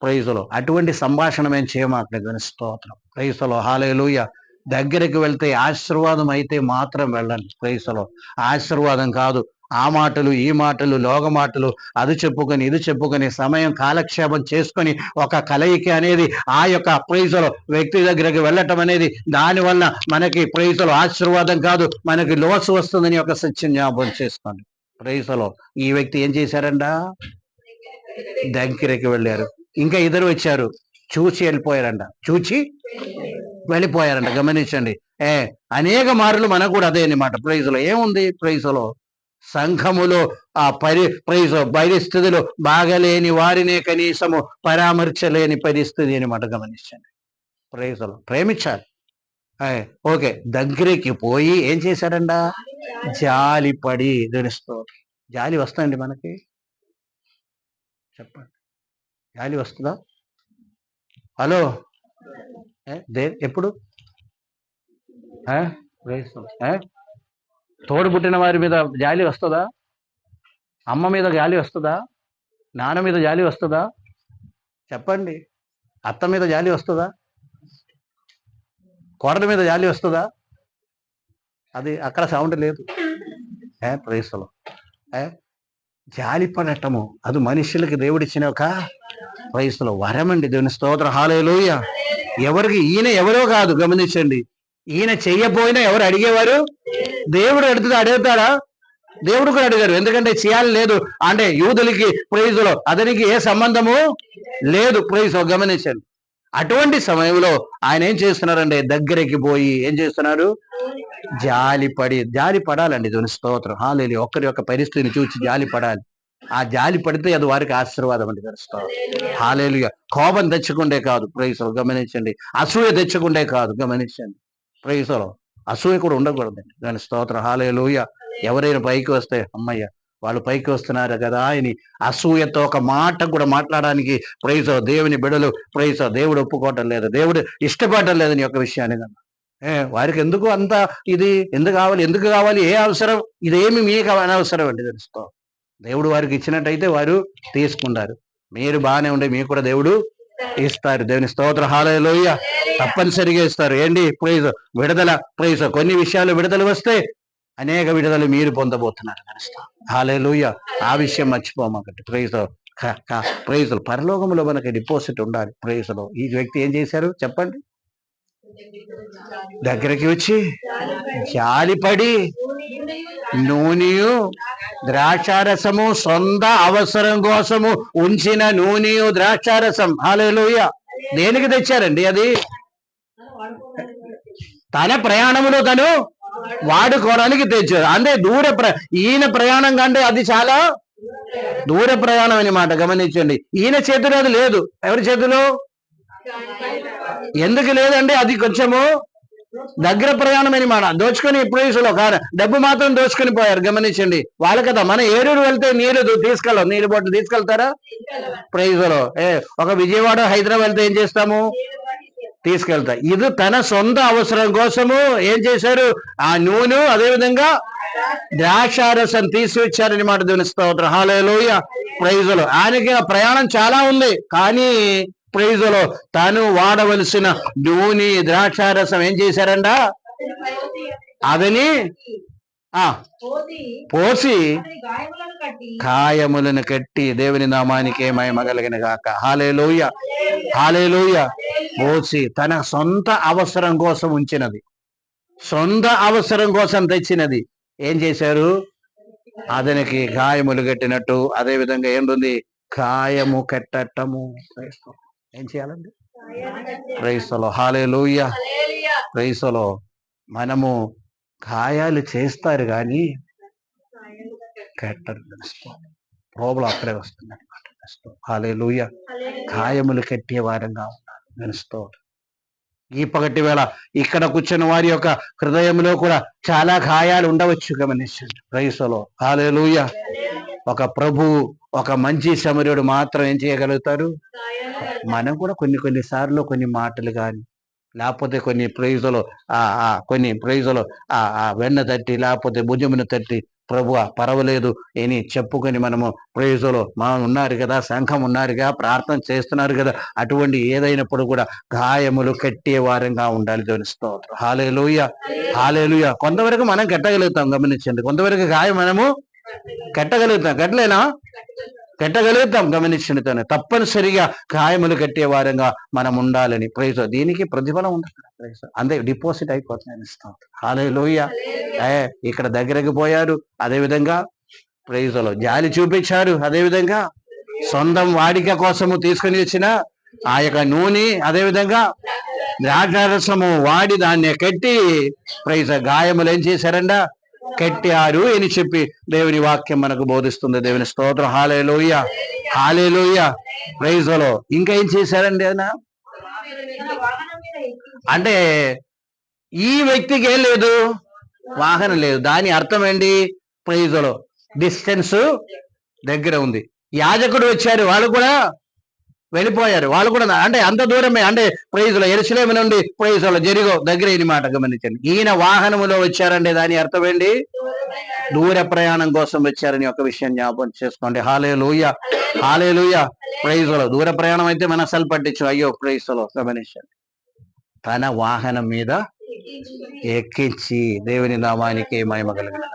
[SPEAKER 1] ప్రైజ్ లో అటువంటి సంభాషణ మేము చేయమాట్లేదు. స్తోత్రం. ప్రైజ్ లో హల్లెలూయా. దగ్గరికి వెళ్తే ఆశీర్వాదం అయితే మాత్రం వెళ్ళండి. ప్రైజ్ లో ఆశీర్వాదం కాదు ఆ మాటలు ఈ మాటలు లోక మాటలు అది చెప్పుకొని ఇది చెప్పుకొని సమయం కాలక్షేపం చేసుకొని ఒక కలయిక అనేది ఆ యొక్క ప్రైజులో వ్యక్తి దగ్గరికి వెళ్ళటం అనేది దానివల్ల మనకి ప్రైజులో ఆశీర్వాదం కాదు, మనకి లోసు వస్తుందని ఒక సత్యం జ్ఞాపకం చేసుకోండి. ప్రైజులో ఈ వ్యక్తి ఏం చేశారంట? దగ్గరికి వెళ్ళారు. ఇంకా ఇద్దరు వచ్చారు, చూసి వెళ్ళిపోయారంట. చూచి వెళ్ళిపోయారంట. గమనించండి. ఏ అనేక మార్లు మనకు కూడా అదే అన్నమాట. ప్రైజులో ఏముంది? ప్రైజులో సంఘములో ఆ పరిస్థితులు బాగలేని వారినే కనీసము పరామర్శలేని పరిస్థితి అనమాట. గమనించండి. ప్రైజులో ప్రేమించాలి. ఓకే, దగ్గరికి పోయి ఏం చేశారంట? జాలిపడి. తెలుస్తూ జాలి వస్తుందండి మనకి? చెప్పండి, జాలి వస్తుందా? హలో, ఎప్పుడు తోడు పుట్టిన వారి మీద జాలి వస్తుందా? అమ్మ మీద జాలి వస్తుందా? నాన్న మీద జాలి వస్తుందా? చెప్పండి. అత్త మీద జాలి వస్తుందా? కోడల మీద జాలి వస్తుందా? అది అక్కడ సౌండ్ లేదు. ప్రైస్లో జాలి పడటము అది మనుషులకి దేవుడిచ్చిన ఒక ప్రైస్లో వరం అండి. దేవుని స్తోత్రం. హల్లెలూయా. ఎవరికి ఈయన ఎవరో కాదు. గమనించండి. ఈయన చెయ్యపోయినా ఎవరు అడిగేవారు? దేవుడు అడుగుతాడా? దేవుడు కూడా అడిగారు. ఎందుకంటే చేయాలి లేదు అంటే యూదులకి ప్రైజులో అతనికి ఏ సంబంధము లేదు. ప్రైజ్ గమనించండి. అటువంటి సమయంలో ఆయన ఏం చేస్తున్నారంటే దగ్గరికి పోయి ఏం చేస్తున్నారు? జాలి పడాలండి. దేవుని స్తోత్రం. హల్లెలూయా. ఒక్కరి యొక్క పరిస్థితిని చూసి జాలి పడాలి. ఆ జాలి పడితే అది వారికి ఆశీర్వాదం అండి. దేవుని స్తోత్రం. హల్లెలూయా. కోపం తెచ్చుకుంటే కాదు. ప్రైజ్ గమనించండి. అసూయ తెచ్చుకుంటే కాదు. గమనించండి. ప్రైజ్ అసూయ కూడా ఉండకూడదండి. దాని స్తోత్రం. హల్లెలూయా. ఎవరైనా పైకి వస్తే అమ్మయ్య వాళ్ళు పైకి వస్తున్నారు కదా అని అసూయతో ఒక మాట కూడా మాట్లాడడానికి ప్రైజ్ దేవుని బిడలు దేవుడు ఒప్పుకోవటం లేదు, దేవుడు ఇష్టపడటం లేదని ఒక విషయాన్ని. వారికి ఎందుకు అంత ఇది ఎందుకు కావాలి ఏ అవసరం? ఇదేమి మీకు అనవసరం అండి. తెలుసుకో దేవుడు వారికి ఇచ్చినట్టయితే వారు తీసుకుంటారు. మీరు బాగానే ఉండే మీకు కూడా దేవుడు ఇస్తారు. దేవుని స్తోత్ర. హల్లెలూయా. తప్పనిసరిగా ఇస్తారు. ఏంటి? ప్రైజ్ విడుదల. ప్రైజ్ కొన్ని విషయాలు విడుదల వస్తే అనేక విడుదల మీరు పొందబోతున్నారు. హల్లెలూయా. ఆ విషయం మర్చిపోమాకండి. ప్రైజ్ పరలోకంలో మనకి డిపాజిట్ ఉండాలి. ప్రైజ్లో ఈ వ్యక్తి ఏం చేశారు చెప్పండి? దగ్గరికి వచ్చి జాలిపడి నూనెయు ద్రాక్షారసము, సొంత అవసరం కోసము ఉంచిన నూనెయు ద్రాక్షారసం. హల్లెలూయా. దేనికి తెచ్చారండి? అది తన ప్రయాణంలో తను వాడుకోవడానికి తెచ్చారు. అంటే ఈయన ప్రయాణం కంటే అది చాలా దూర ప్రయాణం అన్నమాట. గమనించండి. ఈయన చేతిలో అది లేదు. ఎవరి చేతిలో? ఎందుకు లేదంటే అది కొంచెము దగ్గర ప్రయాణం అన్నమాట. దోచుకొని ప్రైజ్లో డబ్బు మాత్రం దోచుకొని పోయారు. గమనించండి. వాళ్ళ కదా మన ఏరూరు వెళ్తే నీళ్ళు తీసుకెళ్ళం, నీళ్ళు బొట్టు తీసుకెళ్తారా? ప్రైజ్లో ఒక విజయవాడ హైదరాబాద్ వెళ్తే ఏం చేస్తాము? తీసుకెళ్తా. ఇది తన సొంత అవసరం కోసము ఏం చేశారు? ఆ నూనె అదేవిధంగా ద్రాక్షారసం తీసుకొచ్చారనమాట. దేవుని స్తోత్రం. హల్లెలూయా. ప్రైజులో ఆయనకి ప్రయాణం చాలా ఉంది, కానీ ప్రైజులో తాను వాడవలసిన నూనె ద్రాక్షారసం ఏం చేశారంట? అదని పోసి కాయములను కట్టి దేవుని నామానికి మహిమ కలుగును గాక. హల్లెలూయా. హల్లెలూయా. పోసి తన సొంత అవసరం కోసం ఉంచినది, సొంత అవసరం కోసం తెచ్చినది ఏం చేశారు? అతనికి గాయములు కట్టినట్టు అదే విధంగా ఏంటుంది? గాయము కట్టటము. ఏం చేయాలండి? క్రైస్తలో. హల్లెలూయా. క్రైస్తలో మనము గాయాలు చేస్తారు కానీ కట్టరు. ప్రాబ్లం అక్కడే వస్తుంది అనమాట. హల్లెలూయా. గాయములు కట్టే వారంగా ఉన్నారు. నడుస్తూ ఈ పగటి వేళ ఇక్కడ కూర్చున్న వారి యొక్క హృదయంలో కూడా చాలా గాయాలు ఉండవచ్చు. గమనించండి. క్రైస్తలో. హల్లెలూయా. ఒక ప్రభు, ఒక మంచి సమరుడు మాత్రం ఏం చేయగలుగుతారు. మనం కూడా కొన్ని సార్లు కొన్ని మాటలు కానీ, లేకపోతే కొన్ని ప్రైజులు కొన్ని ప్రైజులు వెన్న తట్టి, లేకపోతే భుజమును తట్టి, ప్రభువా పర్వాలేదు అని చెప్పుకొని మనము ప్రైజులు మనం ఉన్నారు కదా, సంఘం ఉన్నారుగా, ప్రార్థన చేస్తున్నారు కదా, అటువంటి ఏదైనప్పుడు కూడా గాయములు కట్టే వారంగా ఉండాలి. దేవుని స్తోత్రం. హల్లెలూయా, హల్లెలూయా. కొంతవరకు మనం కట్టగలుగుతాం, గమనించండి. కొంతవరకు గాయం మనము కట్టగలుగుతాం. కట్టగలుగుతాం గమనించండి. తప్పనిసరిగా గాయములు కట్టే వారంగా మనం ఉండాలని. ప్రైజ్ దీనికి ప్రతిఫలం ఉంటుంది. ప్రైజ్ అంతే, డిపాజిట్ అయిపోతుంది. హల్లెలూయా. ఇక్కడ దగ్గరకు పోయారు, అదే విధంగా ప్రైజ్లో జాలి చూపించారు, అదే విధంగా సొంతం వాడిక కోసము తీసుకుని వచ్చిన ఆ యొక్క నూనె, అదే విధంగా ద్రాక్షారసము వాడి దాన్ని కట్టి ప్రైజ్ గాయములు ఏం చేశారంట, కట్టారు అని చెప్పి దేవుని వాక్యం మనకు బోధిస్తుంది. దేవుని స్తోత్రం. హల్లెలూయా, హల్లెలూయా. ప్రైజ్ లో ఇంకా ఏం చేశారండి ఆయన అంటే, ఈ వ్యక్తికి ఏం లేదు, వాహనం లేదు. దాని అర్థం ఏంటి, ప్రైజ్ లో డిస్టెన్స్ దగ్గర ఉంది. యాజకుడు వచ్చారు, వాళ్ళు కూడా వెళ్ళిపోయారు. వాళ్ళు కూడా అంటే అంత దూరమే, అంటే ప్రైజ్ లో యెరూషలేము నుండి ప్రైజ్ లో జెరిగో దగ్గర ఈ మాట గమనించండి. ఈయన వాహనములో వచ్చారండి, దాని అర్థం ఏంటి, దూర ప్రయాణం కోసం వచ్చారని ఒక విషయం జ్ఞాపకం చేసుకోండి. హల్లెలూయా, హల్లెలూయా. ప్రైజ్ లో దూర ప్రయాణం అయితే మన అసలు పట్టించు, అయ్యో ప్రైజ్ లో గమనించండి. తన వాహనం మీద ఎక్కించి దేవుని నామానికి మహిమ కలిగిన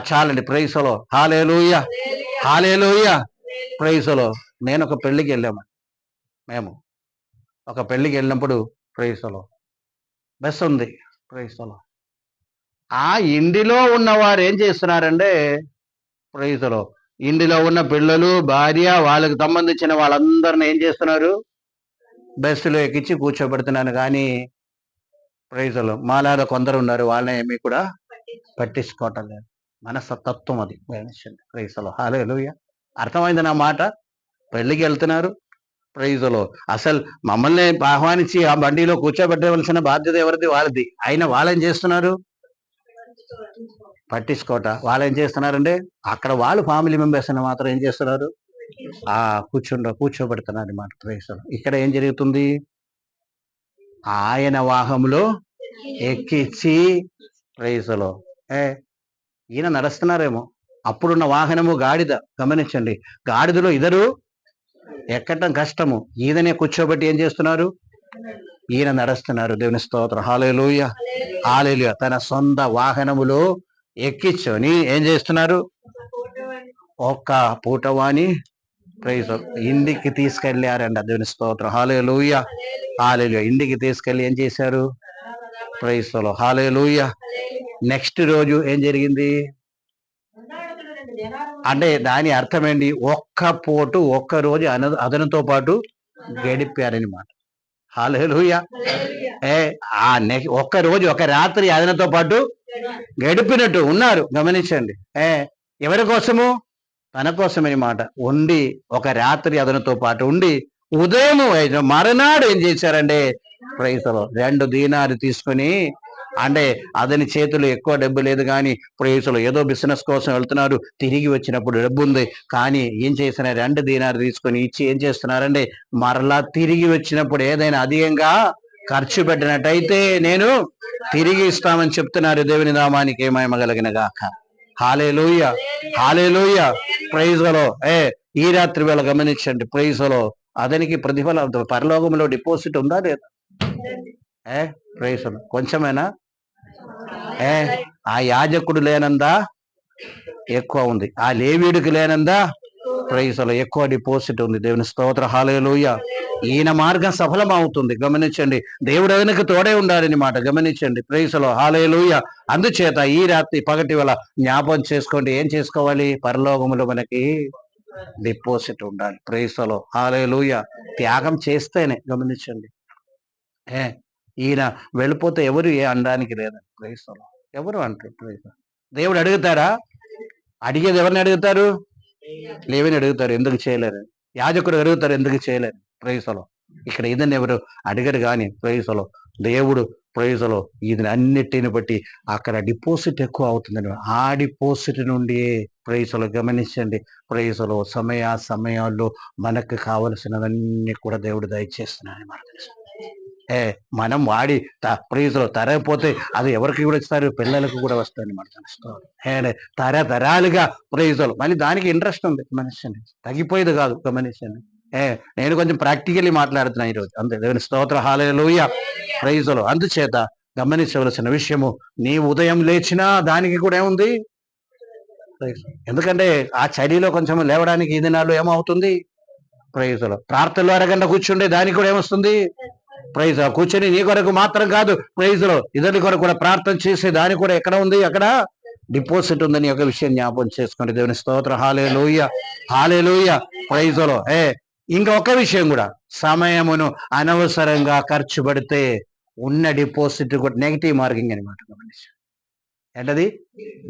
[SPEAKER 1] చాలండి. ప్రైజ్ లో హల్లెలూయా, హల్లెలూయా. ప్రైజ్ లో నేను ఒక పెళ్లికి వెళ్ళాము, మేము ఒక పెళ్లికి వెళ్ళినప్పుడు ప్రైజ్ లో బస్ ఉంది. ప్రైజ్ లో ఆ ఇంటిలో ఉన్నవారు ఏం చేస్తున్నారంటే, ప్రైజ్ లో ఇంటిలో ఉన్న పిల్లలు, భార్య, వాళ్ళకి సంబంధించిన వాళ్ళందరిని ఏం చేస్తున్నారు, బస్సులో ఎక్కించి కూర్చోబెడుతున్నాను. కానీ ప్రైజులు మాలాగా కొందరు ఉన్నారు, వాళ్ళని ఏమీ కూడా పట్టించుకోవటం లేదు. మనస్తత్వం అది. ప్రైజులు. హల్లెలూయా. అర్థమైంది నా మాట. పెళ్లికి వెళ్తున్నారు, ప్రైజులు. అసలు మమ్మల్ని ఆహ్వానించి ఆ బండిలో కూర్చోబెట్టవలసిన బాధ్యత ఎవరిది, వాళ్ళది. అయినా వాళ్ళేం చేస్తున్నారు, పట్టించుకోట. వాళ్ళు ఏం చేస్తున్నారంటే, అక్కడ వాళ్ళు ఫ్యామిలీ మెంబర్స్ అని మాత్రం ఏం చేస్తున్నారు, కూర్చోబెడుతున్నారు అన్నమాట. ప్రైజులు. ఇక్కడ ఏం జరుగుతుంది, ఆయన వాహంలో ఎక్కించి ప్రైజులో ఈయన నడుస్తున్నారేమో. అప్పుడున్న వాహనము గాడిద, గమనించండి. గాడిదలో ఇద్దరు ఎక్కటం కష్టము, ఈయననే కూర్చోబెట్టి ఏం చేస్తున్నారు, ఈయన నడుస్తున్నారు. దేవుని స్తోత్రం. హల్లెలూయా, హల్లెలూయా. తన సొంత వాహనములో ఎక్కించుని ఏం చేస్తున్నారు, ఒక్క పూటవాణి ప్రైజ్ ఇంటికి తీసుకెళ్లారండి. దేవుని స్తోత్రం. హల్లెలూయా, హల్లెలూయా. ఇంటికి తీసుకెళ్లి ఏం చేశారు, ప్రైజ్ లో హల్లెలూయా. నెక్స్ట్ రోజు ఏం జరిగింది అంటే, దాని అర్థం ఏంటి, ఒక్క రోజు అదనతో పాటు గడిపారని మాట. హల్లెలూయా. ఒక్క రోజు, ఒక రాత్రి అదనతో పాటు గడిపినట్టు ఉన్నారు. గమనించండి. ఎవరి కోసము, తన కోసమని మాట. ఉండి ఒక రాత్రి అదనతో పాటు ఉండి ఉదయం మరునాడు ఏం చేశారంటే, ప్రైజులో 2 దీనాలు తీసుకొని, అంటే అతని చేతులు ఎక్కువ డబ్బు లేదు కానీ ప్రైజులో ఏదో బిజినెస్ కోసం వెళ్తున్నారు, తిరిగి వచ్చినప్పుడు డబ్బు ఉంది. కానీ ఏం చేసిన 2 దీనాలు తీసుకొని ఇచ్చి ఏం చేస్తున్నారంటే, మరలా తిరిగి వచ్చినప్పుడు ఏదైనా అధికంగా ఖర్చు పెట్టినట్టయితే నేను తిరిగి ఇస్తామని చెప్తున్నారు. దేవుని నామానికి మహిమ కలిగిన గాక. హల్లెలూయా, హల్లెలూయా. ప్రైజులో ఈ రాత్రి వేళ గమనించండి. ప్రైజులో అతనికి ప్రతిఫలం పరలోకంలో డిపాజిట్ ఉందా లేదా, ప్రైజులో కొంచెమేనా, ఆ యాజకుడు లేనందా ఎక్కువ ఉంది, ఆ లేవీయుడికి లేనందా ప్రైజులో ఎక్కువ డిపాజిట్ ఉంది. దేవుని స్తోత్ర. హల్లెలూయా. ఈయన మార్గం సఫలం అవుతుంది. గమనించండి. దేవుడు ఆయనకు తోడే ఉండాలని మాట. గమనించండి. ప్రైజులో. హల్లెలూయా. అందుచేత ఈ రాత్రి పగటి వేళ జ్ఞాపకం చేసుకోండి. ఏం చేసుకోవాలి, పరలోకములో మనకి డిపాజిట్ ఉండాలి. ప్రైజులో. హల్లెలూయా. త్యాగం చేస్తేనే. గమనించండి. ఈయన వెళ్ళిపోతే ఎవరు అనడానికి లేదండి. ప్రైజులో. ఎవరు అంటారు. ప్రైజ్. దేవుడు అడుగుతారా, అడిగేది ఎవరిని అడుగుతారు, లేవిని అడుగుతారు, ఎందుకు చేయలేరు. యాజకుడు అడుగుతారు, ఎందుకు చేయలేరు. ప్రైజులో. ఇక్కడ ఇదని ఎవరు అడిగరు కానీ ప్రైజులో దేవుడు ప్రైజులో ఇది అన్నిటిని బట్టి అక్కడ డిపాజిట్ ఎక్కువ అవుతుందని ఆ డిపాజిట్ నుండి ప్రైజులు గమనించండి. ప్రైజులో సమయాల్లో మనకు కావలసినవన్నీ కూడా దేవుడు దయచేస్తున్నాడని మనకు తెలుసు. మనం వాడి ప్రైజులో తరగపోతే అది ఎవరికి కూడా ఇస్తారు? పిల్లలకు కూడా వస్తాయని మనకు తెలుస్తుంది. తరతరాలుగా ప్రైజులు మళ్ళీ దానికి ఇంట్రెస్ట్ ఉంది మనిషిని, తగ్గిపోయేది కాదు గమనించండి. నేను కొంచెం ప్రాక్టికల్లీ మాట్లాడుతున్నా ఈరోజు, అంతే. దేవుని స్తోత్ర, హల్లెలూయా, ప్రైజులు. అందుచేత గమనించవలసిన విషయము, నీ ఉదయం లేచినా దానికి కూడా ఏముంది? ఎందుకంటే ఆ చలిలో కొంచెం లేవడానికి ఈ దినాల్లో ఏమవుతుంది? ప్రైజులు. ప్రార్థనలో అరగంట కూర్చుండే దానికి కూడా ఏమొస్తుంది? ప్రైజ్. కూర్చొని నీ కొరకు మాత్రం కాదు, ప్రైజులు ఇతరుల కొరకు కూడా ప్రార్థన చేసే దానికి కూడా ఎక్కడ ఉంది? అక్కడ డిపాజిట్ ఉందని ఒక విషయం జ్ఞాపకం చేసుకోండి. దేవుని స్తోత్ర, హల్లెలూయా, హల్లెలూయా, ప్రైజులు. ఇంకా ఒక విషయం కూడా, సమయమును అనవసరంగా ఖర్చు పెడితే ఉన్న డిపాజిట్ కూడా నెగిటివ్ మార్కింగ్ అనమాట. ఏంటది?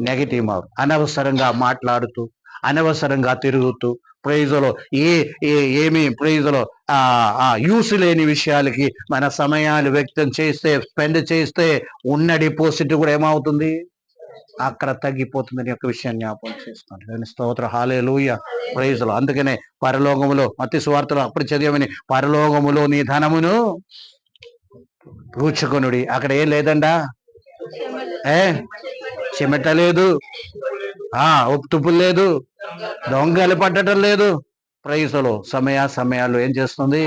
[SPEAKER 1] Negative mark. అనవసరంగా మాట్లాడుతూ, అనవసరంగా తిరుగుతూ, ప్రైజులో ఏమి ప్రైజులో యూస్ లేని విషయాలకి మన సమయాలు వ్యక్తం చేస్తే, స్పెండ్ చేస్తే ఉన్న డిపాజిట్ కూడా ఏమవుతుంది? అక్కడ తగ్గిపోతుందని ఒక విషయాన్ని జ్ఞాపకం చేసుకోండి. స్తోత్ర, హల్లెలూయా, ప్రైజులు. అందుకనే పరలోకములో మత్తయి సువార్తలో అప్పుడు చదివామని, పరలోకములో నీ ధనమును కూర్చుకొనుడి. అక్కడ ఏం లేదండా? చెమట లేదు, ఉప్పుతుప్పులు లేదు, దొంగలు పట్టడం లేదు. ప్రైజులు. సమయాలు ఏం చేస్తుంది?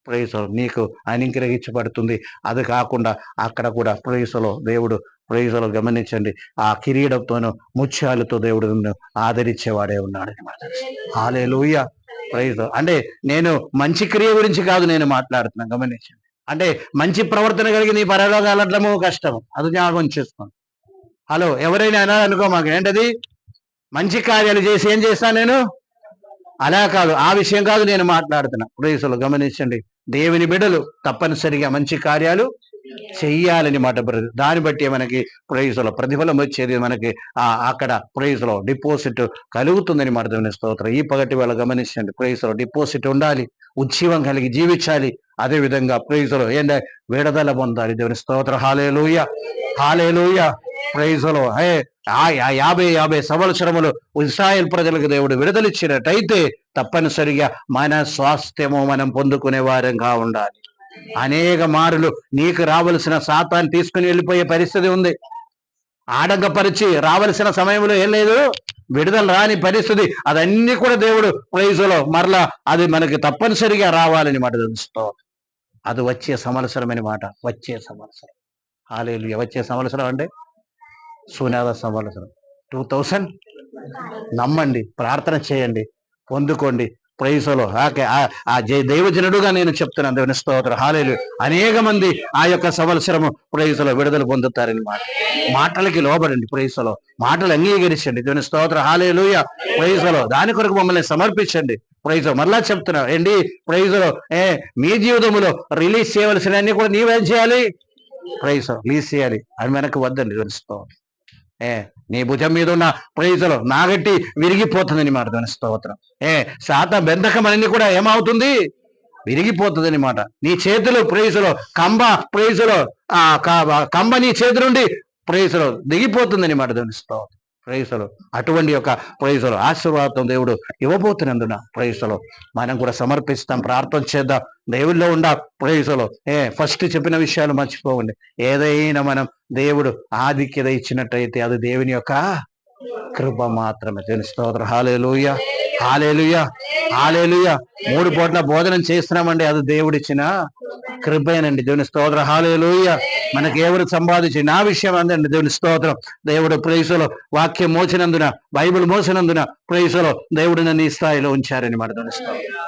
[SPEAKER 1] ప్రైజులు నీకు అనుగ్రహించబడుతుంది. అది కాకుండా అక్కడ కూడా ప్రైజులు దేవుడు ప్రైజులు గమనించండి, ఆ కిరీటంతోనూ ముత్యాలతో దేవుడు ఆదరించేవాడే ఉన్నాడు. హల్లెలూయా, ప్రైజ్. అంటే నేను మంచి క్రియ గురించి కాదు నేను మాట్లాడుతున్నాను, గమనించండి. అంటే మంచి ప్రవర్తన కలిగి నీ పరలోకాలు వెళ్ళడము కష్టం, అది జ్ఞాపకం చేసుకోండి. హలో, ఎవరైనా అనాలనుకో మాకు, ఏంటది? మంచి కార్యాలు చేసి ఏం చేస్తాను నేను? అలా కాదు, ఆ విషయం కాదు నేను మాట్లాడుతున్నా. ప్రైజులు గమనించండి, దేవుని బిడ్డలు తప్పనిసరిగా మంచి కార్యాలు చెయ్యాలని మాట. దాన్ని బట్టి మనకి ప్రైజులో ప్రతిఫలం వచ్చేది, మనకి అక్కడ ప్రైజులో డిపాజిట్ కలుగుతుందని మాట. దేవుని స్తోత్రం. ఈ పగటి వేళ గమనించండి, ప్రైజులో డిపాజిట్ ఉండాలి, ఉజ్జీవం కలిగి జీవించాలి. అదే విధంగా ప్రైజులో విడుదల పొందాలి. దేవుని స్తోత్రం, హల్లెలూయా, హల్లెలూయా, ప్రైజులో. 50 సంవత్సరములు ఇశ్రాయేల్ ప్రజలకు దేవుడు విడుదలిచ్చినట్టయితే తప్పనిసరిగా మన స్వాస్థ్యము మనం పొందుకునే వారంగా ఉండాలి. అనేక మారులు నీకు రావలసిన సాతాన్ని తీసుకుని వెళ్ళిపోయే పరిస్థితి ఉంది. ఆటంకపరిచి రావలసిన సమయంలో ఏం లేదు, విడుదల రాని పరిస్థితి. అదన్నీ కూడా దేవుడు ప్రైజులో మరలా అది మనకి తప్పనిసరిగా రావాలని మాట తెలుస్తూ, అది వచ్చే సంవత్సరమని మాట. వచ్చే సంవత్సరం, హల్లెలూయా. వచ్చే సంవత్సరం అంటే సునాద సంవత్సరం 2000. నమ్మండి, ప్రార్థన చేయండి, పొందుకోండి. ప్రైజులో దైవజనుడుగా నేను చెప్తున్నాను. దేవుని స్తోత్రం, హల్లెలూయా. అనేక మంది ఆ యొక్క సంవత్సరము ప్రైజులో విడుదల పొందుతారని మాట. మాటలకి లోబడండి, ప్రైజులో మాటలు అంగీకరించండి. దేవుని స్తోత్రం, హల్లెలూయా, ప్రైజులో. దాని కొరకు మమ్మల్ని సమర్పించండి. ప్రైజులో మరలా చెప్తున్నా ఏంటి? ప్రైజులో మీ జీవితంలో రిలీజ్ చేయవలసిన అన్ని కూడా నీవేం చేయాలి? ప్రైజులో రిలీజ్ చేయాలి. అది మనకు వద్దండి. దేవుని స్తోత్రం. నీ భుజం మీద ఉన్న ప్రైజులు నాగట్టి విరిగిపోతుందని మాట. దేవుని స్తోత్రం. శాత బెంధకం అన్ని కూడా ఏమవుతుంది? విరిగిపోతుందని మాట. నీ చేతులు ప్రైజులో ప్రైజులో కంబ నీ చేతి నుండి ప్రైజులో దిగిపోతుందని మాట. దేవుని స్తోత్రం. ప్రైజులు. అటువంటి యొక్క ప్రైజులు ఆశీర్వాదం దేవుడు ఇవ్వబోతున్నందున ప్రైజులు మనం కూడా సమర్పిస్తాం, ప్రార్థన చేద్దాం. దేవుల్లో ఉండ ప్రైజులు. ఫస్ట్ చెప్పిన విషయాలు మర్చిపోవండి. ఏదైనా మనం దేవుడు ఆధిక్యత ఇచ్చినట్టయితే అది దేవుని యొక్క కృప మాత్రమే. దేవుని స్తోత్రం, హల్లెలూయా, హల్లెలూయా, హల్లెలూయా. 3 పూట్ల భోజనం చేస్తున్నామండి, అది దేవుడిచ్చిన కృపేనండి. దేవుని స్తోత్రం, హల్లెలూయా. మనకి ఎవరు సంపాదించి నా విషయం అందండి. దేవుని స్తోత్రం. దేవుడు ప్రైజులో వాక్యం మోసినందున, బైబిల్ మోసినందున ప్రైజులో దేవుడు నన్ను ఈ స్థాయిలో ఉంచారని మాట. దేవుని స్తోత్రం,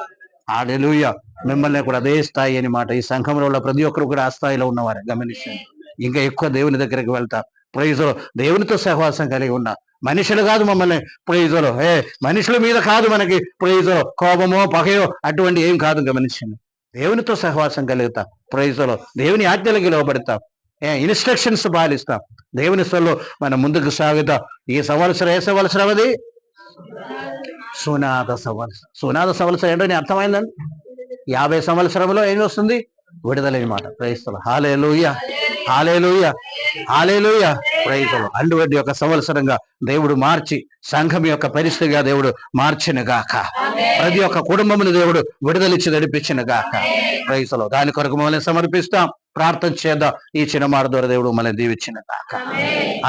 [SPEAKER 1] హల్లెలూయా. మిమ్మల్ని కూడా అదే స్థాయి అని మాట. ఈ సంఘంలో ఉన్న ప్రతి ఒక్కరు కూడా ఆ స్థాయిలో ఉన్నవారే. గమనించండి, ఇంకా ఎక్కువ దేవుని దగ్గరికి వెళ్తాం. ప్రైజులో దేవునితో సహవాసం కలిగి ఉన్నా. మనుషులు కాదు మమ్మల్ని ప్రైజులో, మనుషుల మీద కాదు మనకి ప్రైజులో కోపమో పగయో అటువంటి ఏం కాదు. గమనించండి, దేవునితో సహవాసం కలుగుతాం. ప్రైజులో దేవుని ఆజ్ఞలకి లోబడతాం, ఇన్స్ట్రక్షన్స్ పాలిస్తాం. దేవుని సొల్లో మనం ముందుకు సాగుతాం. ఈ సంవత్సరం ఏ సంవత్సరం? అది సునాద సంవత్సరం. సునాద సంవత్సరం ఏంటో అర్థమైందండి. 50 సంవత్సరంలో ఏం వస్తుంది? విడుదలైన మాట. క్రైస్తవులు హల్లెలూయా, హల్లెలూయా, హల్లెలూయా. క్రైస్తవులు అటువంటి యొక్క సంవత్సరంగా దేవుడు మార్చి సంఘం యొక్క పరిస్థితిగా దేవుడు మార్చిన గాక. ప్రతి ఒక్క కుటుంబమును దేవుడు విడుదలిచ్చి నడిపించిన గాక. క్రైస్తవులు దాని కొరకు మమ్మల్ని సమర్పిస్తాం, ప్రార్థన చేద్దాం. ఈ చిన్న మాట ద్వారా దేవుడు మనల్ని దీవించిన గాక.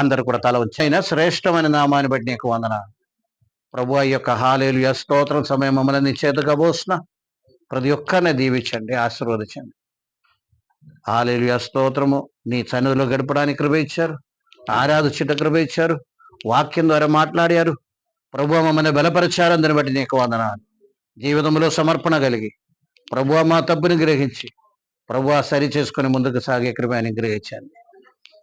[SPEAKER 1] అందరూ కూడా తల వచ్చైనా శ్రేష్టమైన నామాన్ని బట్టి నీకు వందనాలు ప్రభు. ఈ యొక్క హల్లెలూయా స్తోత్రం సమయం మమ్మల్ని నీ చేతగా పోసిన ప్రతి ఒక్కరిని దీవించండి, ఆశీర్వదించండి. హల్లెలూయా స్తోత్రము. నీ సన్నిధిలో గడపడానికి కృప ఇచ్చారు, ఆరాధించుట కృప ఇచ్చారు, వాక్యం ద్వారా మాట్లాడారు ప్రభు. మమ్మల్ని బలపరిచారు, అందుని బట్టి నీకు వందనాలు. జీవితంలో సమర్పణ కలిగి ప్రభు మా తప్పుని గ్రహించి ప్రభు సరి చేసుకుని ముందుకు సాగే కృప అనుగ్రహించండి.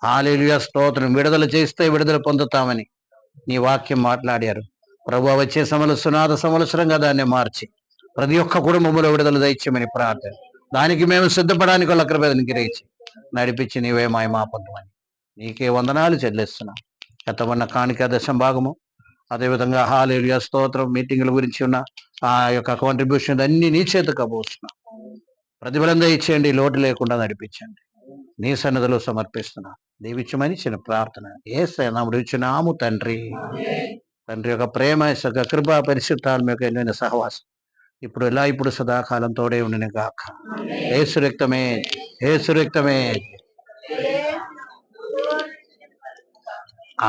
[SPEAKER 1] హల్లెలూయా స్తోత్రం. విడుదల చేస్తే విడుదల పొందుతామని నీ వాక్యం మాట్లాడారు ప్రభు. వచ్చే సునాద సంవత్సరంగా దాన్ని మార్చి ప్రతి ఒక్క కుటుంబంలో విడుదల దయచేయమని ప్రార్థన. దానికి మేము సిద్ధపడానికి వాళ్ళ కృప అనుగ్రహించి నడిపించి నీవే మా పొందమని నీకే వందనాలు చెల్లిస్తున్నాం. ఎంతమన్న కాணிక దశం భాగము, అదేవిధంగా హల్లెలూయా స్తోత్రం మీటింగుల గురించి ఉన్న ఆ యొక్క కాంట్రిబ్యూషన్ అన్ని నీ చేతకు పోస్తున్నాం. ప్రతిఫలం ఇచ్చేయండి, లోటు లేకుండా నడిపించండి. నీ సన్నిధిలో సమర్పిస్తున్నా, దీవించమని చిన్న ప్రార్థన యేసయ్య నామములో ఇచ్చినాము తండ్రి. తండ్రి యొక్క ప్రేమ, యొక్క కృప, పరిశుద్ధాత్మ యొక్క ఎన్నైన సహవాసం ఇప్పుడు ఎలా ఇప్పుడు సదాకాలం తోడే ఉండిన గాక. యేసు రక్తమే, యేసు రక్తమే.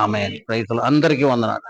[SPEAKER 1] ఆమేన్. రైతులు అందరికీ వందనాలు.